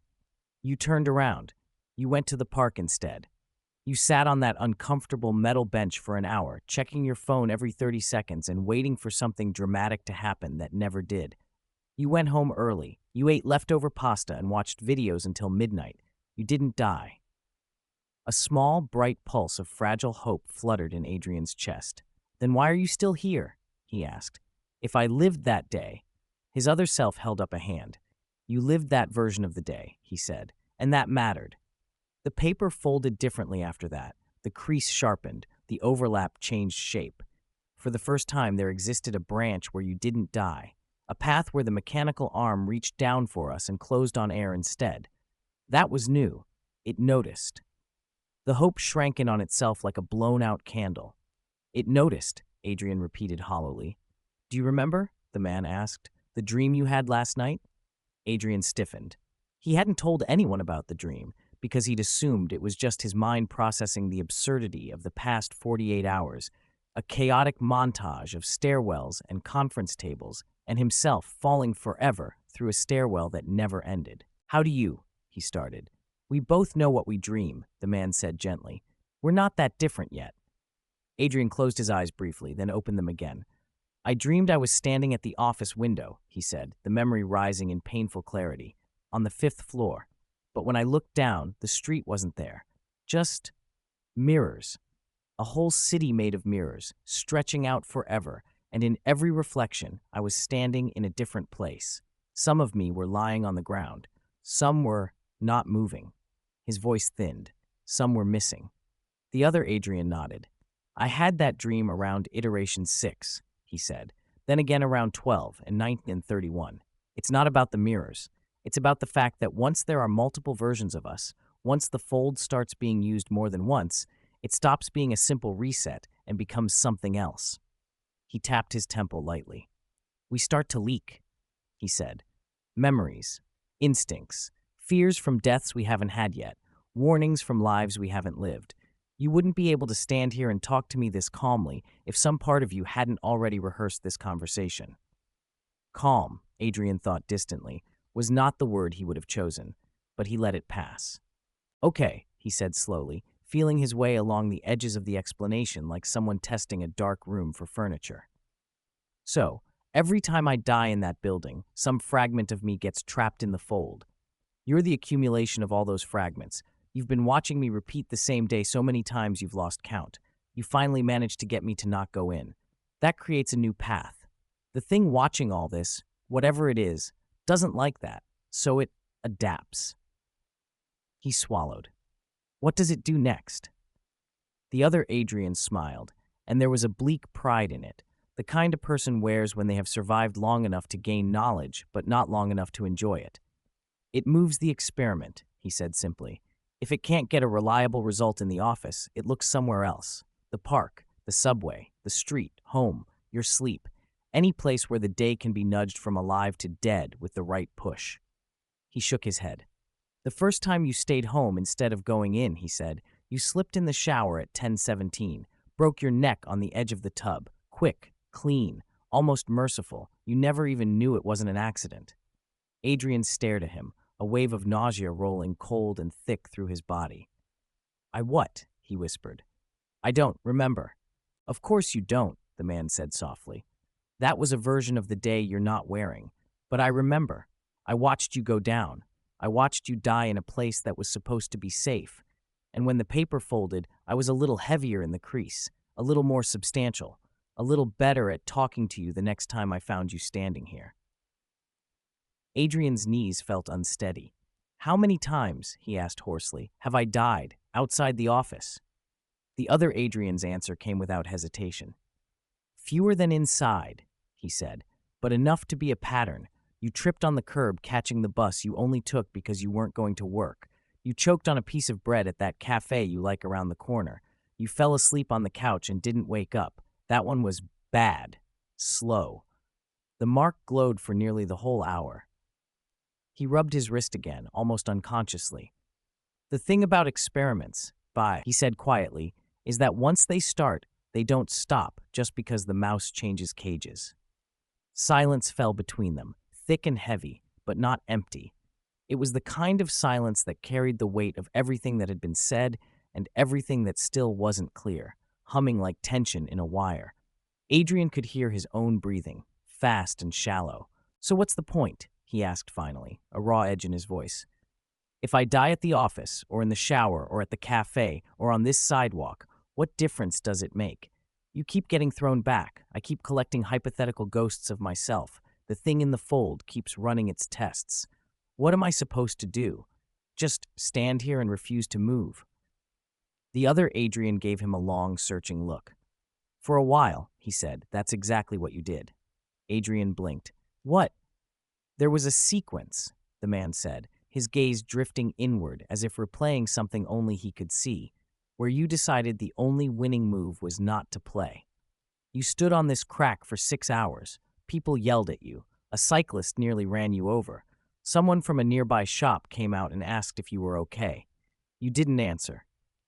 Speaker 1: You turned around. You went to the park instead. You sat on that uncomfortable metal bench for an hour, checking your phone every 30 seconds and waiting for something dramatic to happen that never did. You went home early. You ate leftover pasta and watched videos until midnight. You didn't die. A small, bright pulse of fragile hope fluttered in Adrian's chest. Then why are you still here? He asked. If I lived that day. His other self held up a hand. You lived that version of the day, he said, and that mattered. The paper folded differently after that. The crease sharpened, the overlap changed shape. For the first time, there existed a branch where you didn't die, a path where the mechanical arm reached down for us and closed on air instead. That was new. It noticed. The hope shrank in on itself like a blown-out candle. It noticed, Adrian repeated hollowly. Do you remember? The man asked. The dream you had last night? Adrian stiffened. He hadn't told anyone about the dream because he'd assumed it was just his mind processing the absurdity of the past 48 hours, a chaotic montage of stairwells and conference tables, and himself falling forever through a stairwell that never ended. How do you? He started. We both know what we dream, the man said gently. We're not that different yet. Adrian closed his eyes briefly, then opened them again. I dreamed I was standing at the office window, he said, the memory rising in painful clarity, on the 5th floor. But when I looked down, the street wasn't there. Just mirrors. A whole city made of mirrors, stretching out forever, and in every reflection, I was standing in a different place. Some of me were lying on the ground. Some were not moving. His voice thinned. Some were missing. The other Adrian nodded. I had that dream around iteration 6, he said, then again around 12 and 19 and 31. It's not about the mirrors. It's about the fact that once there are multiple versions of us, once the fold starts being used more than once, it stops being a simple reset and becomes something else. He tapped his temple lightly. We start to leak, he said. Memories, instincts, fears from deaths we haven't had yet, warnings from lives we haven't lived. You wouldn't be able to stand here and talk to me this calmly if some part of you hadn't already rehearsed this conversation. Calm, Adrian thought distantly, was not the word he would have chosen, but he let it pass. Okay, he said slowly, feeling his way along the edges of the explanation like someone testing a dark room for furniture. So, every time I die in that building, some fragment of me gets trapped in the fold. You're the accumulation of all those fragments. You've been watching me repeat the same day so many times you've lost count. You finally managed to get me to not go in. That creates a new path. The thing watching all this, whatever it is, doesn't like that, so it adapts. He swallowed. What does it do next? The other Adrian smiled, and there was a bleak pride in it, the kind a person wears when they have survived long enough to gain knowledge, but not long enough to enjoy it. It moves the experiment, he said simply. If it can't get a reliable result in the office, it looks somewhere else. The park, the subway, the street, home, your sleep. Any place where the day can be nudged from alive to dead with the right push. He shook his head. The first time you stayed home instead of going in, he said, you slipped in the shower at 10:17, broke your neck on the edge of the tub. Quick, clean, almost merciful. You never even knew it wasn't an accident. Adrian stared at him, a wave of nausea rolling cold and thick through his body. I what? He whispered. I don't remember. Of course you don't, the man said softly. That was a version of the day you're not wearing. But I remember. I watched you go down. I watched you die in a place that was supposed to be safe. And when the paper folded, I was a little heavier in the crease, a little more substantial, a little better at talking to you the next time I found you standing here. Adrian's knees felt unsteady. How many times, he asked hoarsely, have I died outside the office? The other Adrian's answer came without hesitation. Fewer than inside, he said, but enough to be a pattern. You tripped on the curb catching the bus you only took because you weren't going to work. You choked on a piece of bread at that cafe you like around the corner. You fell asleep on the couch and didn't wake up. That one was bad. Slow. The mark glowed for nearly the whole hour. He rubbed his wrist again, almost unconsciously. The thing about experiments, he said quietly, is that once they start, they don't stop just because the mouse changes cages. Silence fell between them, thick and heavy, but not empty. It was the kind of silence that carried the weight of everything that had been said and everything that still wasn't clear, humming like tension in a wire. Adrian could hear his own breathing, fast and shallow. So what's the point? He asked finally, a raw edge in his voice. If I die at the office, or in the shower, or at the cafe, or on this sidewalk, what difference does it make? You keep getting thrown back. I keep collecting hypothetical ghosts of myself. The thing in the fold keeps running its tests. What am I supposed to do? Just stand here and refuse to move?" The other Adrian gave him a long, searching look. "For a while," he said, "that's exactly what you did." Adrian blinked. "What?" "There was a sequence," the man said, his gaze drifting inward as if replaying something only he could see, "where you decided the only winning move was not to play. You stood on this crack for 6 hours. People yelled at you. A cyclist nearly ran you over. Someone from a nearby shop came out and asked if you were okay. You didn't answer.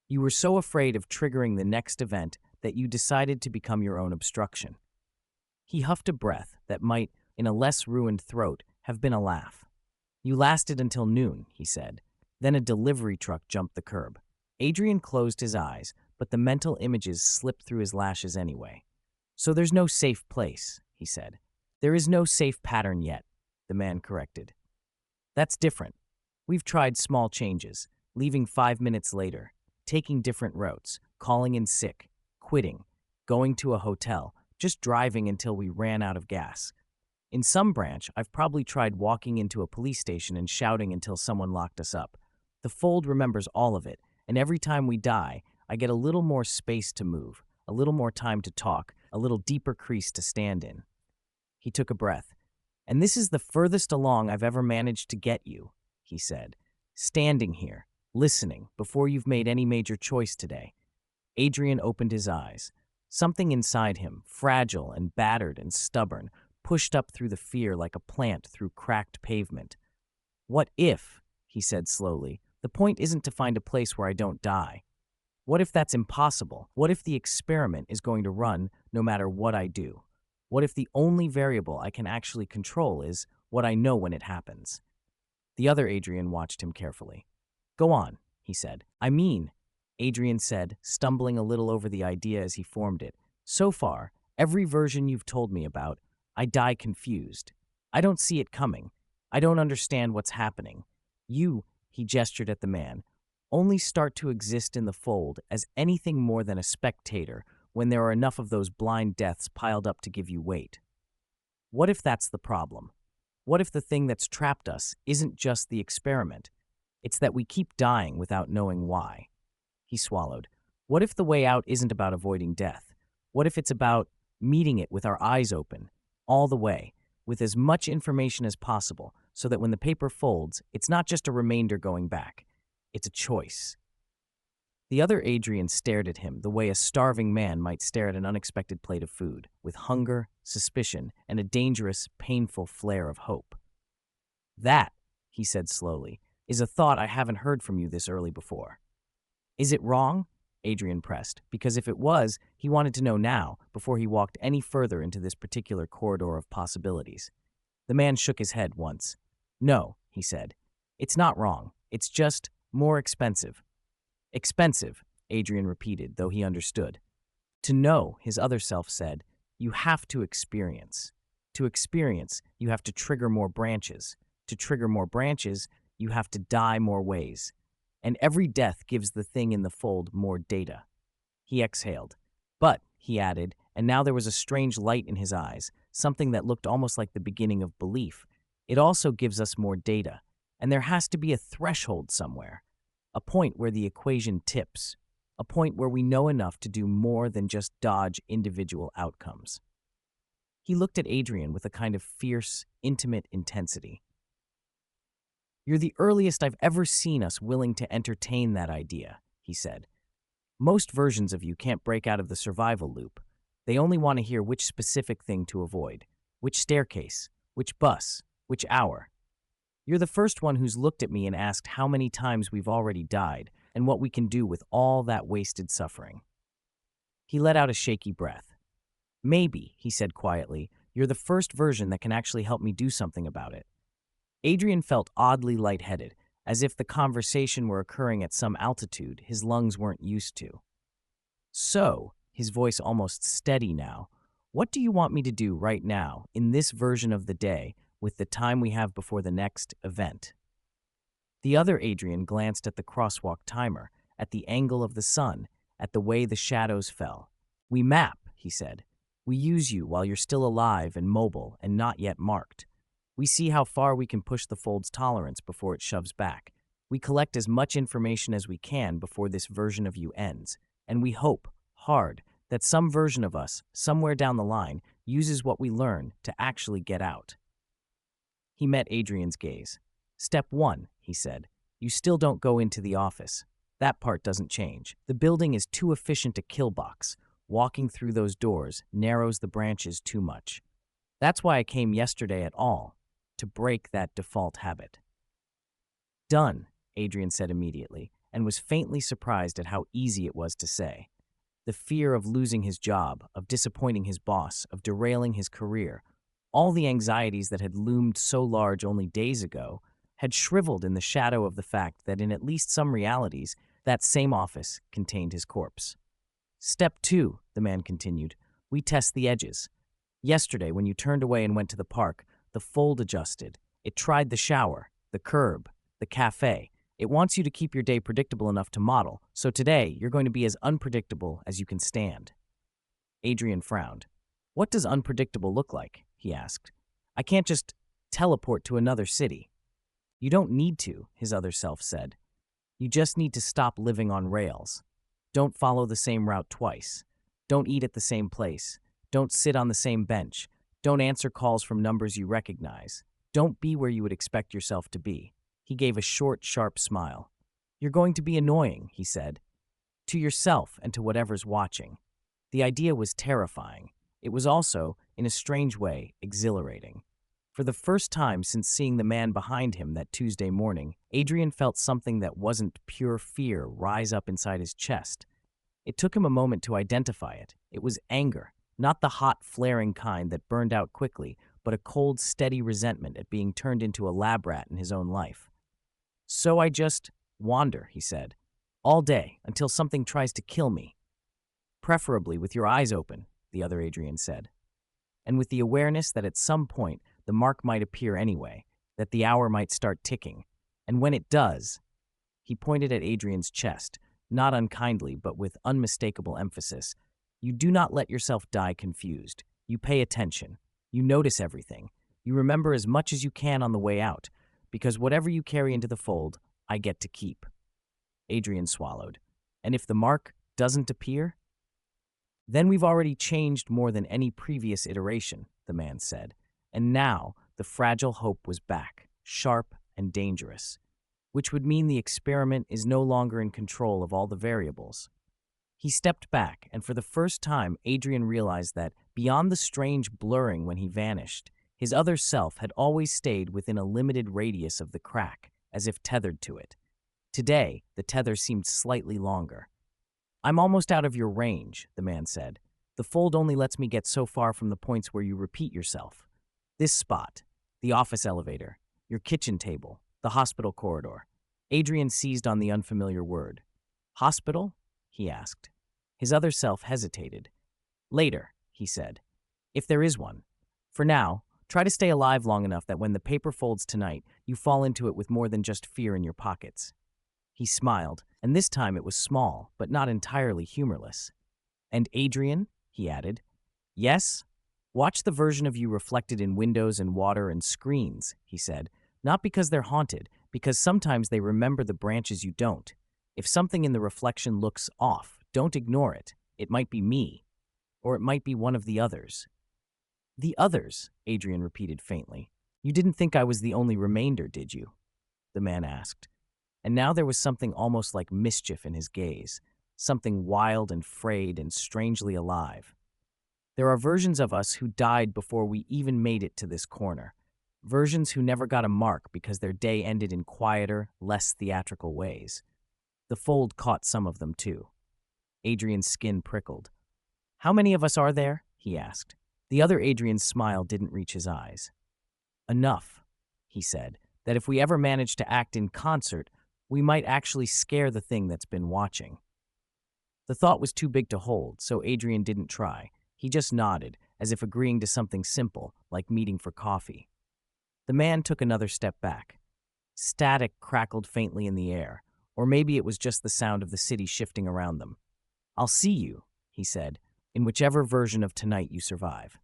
Speaker 1: You were so afraid of triggering the next event that you decided to become your own obstruction." He huffed a breath that might, in a less ruined throat, have been a laugh. "You lasted until noon," he said. "Then a delivery truck jumped the curb." Adrian closed his eyes, but the mental images slipped through his lashes anyway. "So there's no safe place," he said. "There is no safe pattern yet," the man corrected. "That's different. We've tried small changes, leaving 5 minutes later, taking different routes, calling in sick, quitting, going to a hotel, just driving until we ran out of gas. In some branch, I've probably tried walking into a police station and shouting until someone locked us up. The fold remembers all of it, and every time we die, I get a little more space to move, a little more time to talk, a little deeper crease to stand in." He took a breath. "And this is the furthest along I've ever managed to get you," he said. "Standing here, listening, before you've made any major choice today." Adrian opened his eyes. Something inside him, fragile and battered and stubborn, pushed up through the fear like a plant through cracked pavement. "What if," he said slowly, "the point isn't to find a place where I don't die? What if that's impossible? What if the experiment is going to run no matter what I do? What if the only variable I can actually control is what I know when it happens?" The other Adrian watched him carefully. "Go on," he said. "I mean," Adrian said, stumbling a little over the idea as he formed it, "so far, every version you've told me about, I die confused. I don't see it coming. I don't understand what's happening. You," he gestured at the man, "only start to exist in the fold as anything more than a spectator when there are enough of those blind deaths piled up to give you weight. What if that's the problem? What if the thing that's trapped us isn't just the experiment? It's that we keep dying without knowing why." He swallowed. "What if the way out isn't about avoiding death? What if it's about meeting it with our eyes open, all the way, with as much information as possible, so that when the paper folds, it's not just a remainder going back. It's a choice." The other Adrian stared at him the way a starving man might stare at an unexpected plate of food, with hunger, suspicion, and a dangerous, painful flare of hope. "That," he said slowly, "is a thought I haven't heard from you this early before." "Is it wrong?" Adrian pressed, because if it was, he wanted to know now, before he walked any further into this particular corridor of possibilities. The man shook his head once. "No," he said. "It's not wrong. It's just more expensive." "Expensive," Adrian repeated, though he understood. "To know," his other self said, "you have to experience. To experience, you have to trigger more branches. To trigger more branches, you have to die more ways. And every death gives the thing in the fold more data." He exhaled. "But," he added, and now there was a strange light in his eyes, something that looked almost like the beginning of belief, "it also gives us more data, and there has to be a threshold somewhere, a point where the equation tips, a point where we know enough to do more than just dodge individual outcomes." He looked at Adrian with a kind of fierce, intimate intensity. "You're the earliest I've ever seen us willing to entertain that idea," he said. "Most versions of you can't break out of the survival loop. They only want to hear which specific thing to avoid, which staircase, which bus, which hour. You're the first one who's looked at me and asked how many times we've already died and what we can do with all that wasted suffering." He let out a shaky breath. "Maybe," he said quietly, "you're the first version that can actually help me do something about it." Adrian felt oddly lightheaded, as if the conversation were occurring at some altitude his lungs weren't used to. "So," his voice almost steady now, "what do you want me to do right now, in this version of the day, with the time we have before the next event?" The other Adrian glanced at the crosswalk timer, at the angle of the sun, at the way the shadows fell. "We map," he said. We use you while you're still alive and mobile and not yet marked. We see how far we can push the fold's tolerance before it shoves back. We collect as much information as we can before this version of you ends, and we hope, hard, that some version of us, somewhere down the line, uses what we learn to actually get out. He met Adrian's gaze. Step 1, he said. You still don't go into the office. That part doesn't change. The building is too efficient a kill box. Walking through those doors narrows the branches too much. That's why I came yesterday at all, to break that default habit. Done, Adrian said immediately, and was faintly surprised at how easy it was to say. The fear of losing his job, of disappointing his boss, of derailing his career, all the anxieties that had loomed so large only days ago, had shriveled in the shadow of the fact that in at least some realities, that same office contained his corpse. Step 2, the man continued, we test the edges. Yesterday, when you turned away and went to the park, the fold adjusted. It tried the shower, the curb, the cafe. It wants you to keep your day predictable enough to model, so today you're going to be as unpredictable as you can stand. Adrian frowned. What does unpredictable look like? He asked. I can't just teleport to another city. You don't need to, his other self said. You just need to stop living on rails. Don't follow the same route twice. Don't eat at the same place. Don't sit on the same bench. Don't answer calls from numbers you recognize. Don't be where you would expect yourself to be. He gave a short, sharp smile. You're going to be annoying, he said. To yourself and to whatever's watching. The idea was terrifying. It was also, in a strange way, exhilarating. For the first time since seeing the man behind him that Tuesday morning, Adrian felt something that wasn't pure fear rise up inside his chest. It took him a moment to identify it. It was anger, not the hot, flaring kind that burned out quickly, but a cold, steady resentment at being turned into a lab rat in his own life. So I just wander, he said, all day until something tries to kill me. Preferably with your eyes open, the other Adrian said. And with the awareness that at some point the mark might appear anyway, that the hour might start ticking. And when it does, he pointed at Adrian's chest, not unkindly but with unmistakable emphasis. You do not let yourself die confused. You pay attention. You notice everything. You remember as much as you can on the way out, because whatever you carry into the fold, I get to keep. Adrian swallowed. And if the mark doesn't appear? Then we've already changed more than any previous iteration, the man said. And now the fragile hope was back, sharp and dangerous, which would mean the experiment is no longer in control of all the variables. He stepped back, and for the first time, Adrian realized that, beyond the strange blurring when he vanished, his other self had always stayed within a limited radius of the crack, as if tethered to it. Today, the tether seemed slightly longer. I'm almost out of your range, the man said. The fold only lets me get so far from the points where you repeat yourself. This spot, the office elevator, your kitchen table, the hospital corridor. Adrian seized on the unfamiliar word. Hospital? He asked. His other self hesitated. Later, he said, if there is one. For now, try to stay alive long enough that when the paper folds tonight, you fall into it with more than just fear in your pockets. He smiled, and this time it was small, but not entirely humorless. And Adrian, he added, yes? Watch the version of you reflected in windows and water and screens, he said, not because they're haunted, because sometimes they remember the branches you don't. If something in the reflection looks off, don't ignore it. It might be me, or it might be one of the others. The others, Adrian repeated faintly. You didn't think I was the only remainder, did you? The man asked. And now there was something almost like mischief in his gaze, something wild and frayed and strangely alive. There are versions of us who died before we even made it to this corner, versions who never got a mark because their day ended in quieter, less theatrical ways. The fold caught some of them too. Adrian's skin prickled. How many of us are there? He asked. The other Adrian's smile didn't reach his eyes. Enough, he said, that if we ever manage to act in concert, we might actually scare the thing that's been watching. The thought was too big to hold, so Adrian didn't try. He just nodded, as if agreeing to something simple, like meeting for coffee. The man took another step back. Static crackled faintly in the air, or maybe it was just the sound of the city shifting around them. I'll see you, he said, in whichever version of tonight you survive.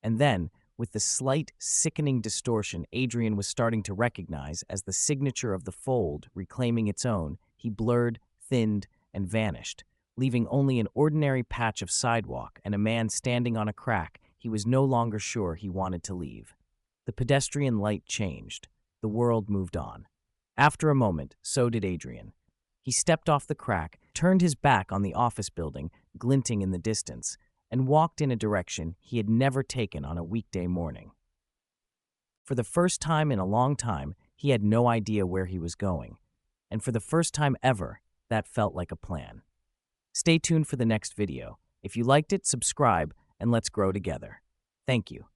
Speaker 1: And then, with the slight, sickening distortion Adrian was starting to recognize as the signature of the fold reclaiming its own, he blurred, thinned, and vanished, leaving only an ordinary patch of sidewalk and a man standing on a crack he was no longer sure he wanted to leave. The pedestrian light changed. The world moved on. After a moment, so did Adrian. He stepped off the crack, turned his back on the office building, glinting in the distance, and walked in a direction he had never taken on a weekday morning. For the first time in a long time, he had no idea where he was going. And for the first time ever, that felt like a plan. Stay tuned for the next video. If you liked it, subscribe, and let's grow together. Thank you.